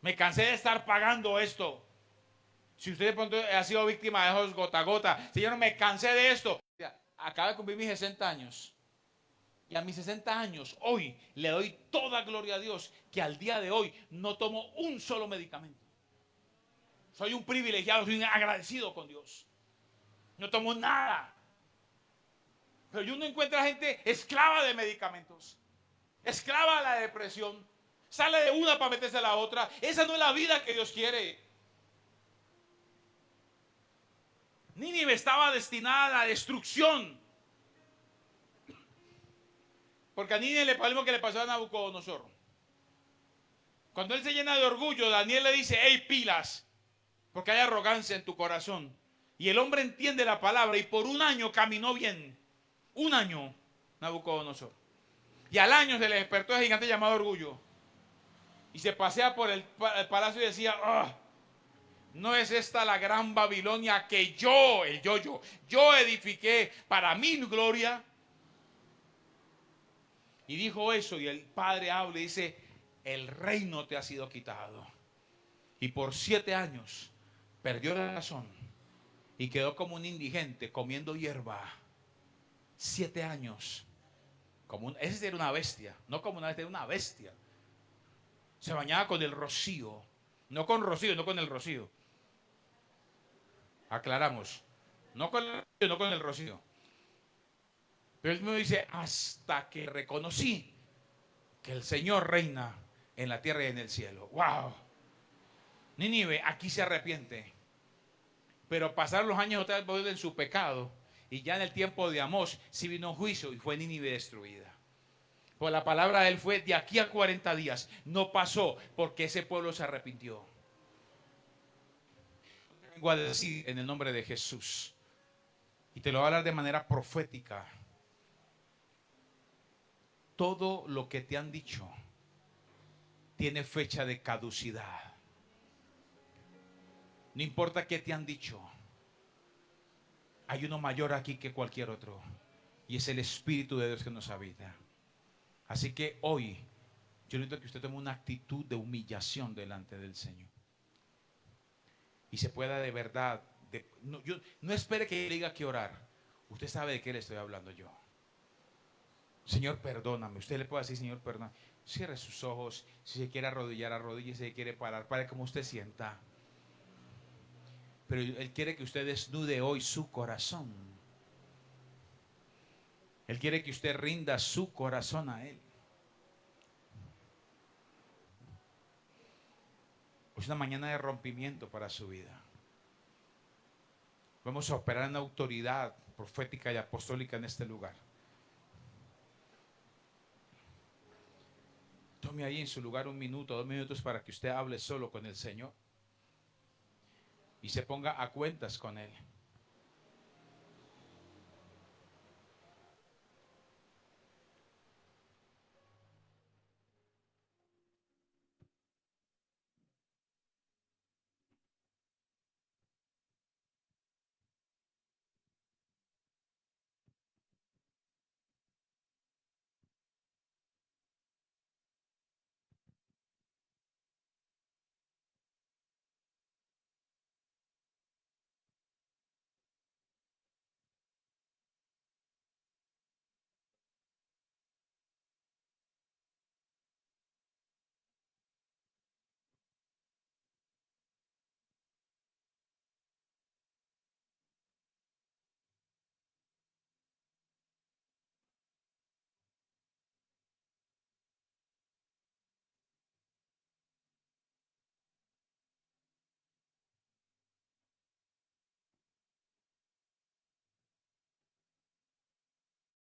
Me cansé de estar pagando esto. Si usted de pronto ha sido víctima de esos gota a gota, Señor, me cansé de esto. Acabo de cumplir mis 60 años. Y a mis 60 años, hoy, le doy toda gloria a Dios que al día de hoy no tomo un solo medicamento. Soy un privilegiado, soy un agradecido con Dios. No tomo nada. Pero uno encuentra gente esclava de medicamentos, esclava de la depresión, sale de una para meterse a la otra. Esa no es la vida que Dios quiere. Nínive estaba destinada a la destrucción. Porque a Nínive le pasó lo que le pasó a Nabucodonosor. Cuando él se llena de orgullo, Daniel le dice, hey, pilas, porque hay arrogancia en tu corazón. Y el hombre entiende la palabra y por un año caminó bien. Un año, Nabucodonosor. Y al año se le despertó el gigante llamado orgullo. Y se pasea por el palacio y decía, ¿no es esta la gran Babilonia que yo edifiqué para mi gloria? Y dijo eso y el padre habla y dice, el reino te ha sido quitado. Y por 7 años perdió la razón y quedó como un indigente comiendo hierba. 7 años. Ese era una bestia, no como una bestia, era una bestia. Se bañaba con el rocío, no con rocío, no con el rocío. Aclaramos, no con el rocío, no con el rocío. Pero él me dice, hasta que reconocí que el Señor reina en la tierra y en el cielo. ¡Wow! Nínive aquí se arrepiente. Pero pasaron los años otra vez en su pecado. Y ya en el tiempo de Amós sí vino juicio y fue Nínive destruida. Pues la palabra de él fue de aquí a 40 días. No pasó porque ese pueblo se arrepintió. Vengo a decir en el nombre de Jesús. Y te lo voy a hablar de manera profética. Todo lo que te han dicho tiene fecha de caducidad. No importa qué te han dicho. Hay uno mayor aquí que cualquier otro. Y es el Espíritu de Dios que nos habita. Así que hoy yo necesito que usted tome una actitud de humillación delante del Señor. Y se pueda de verdad. No espere que le diga que orar. Usted sabe de qué le estoy hablando yo. Señor, perdóname. Usted le puede decir, Señor, perdóname. Cierre sus ojos. Si se quiere arrodillar, arrodille. Si se quiere parar, pare como usted sienta. Pero Él quiere que usted desnude hoy su corazón. Él quiere que usted rinda su corazón a Él. Es una mañana de rompimiento para su vida. Vamos a operar en autoridad profética y apostólica en este lugar. Tome ahí en su lugar 1 minuto, 2 minutos para que usted hable solo con el Señor. Y se ponga a cuentas con Él.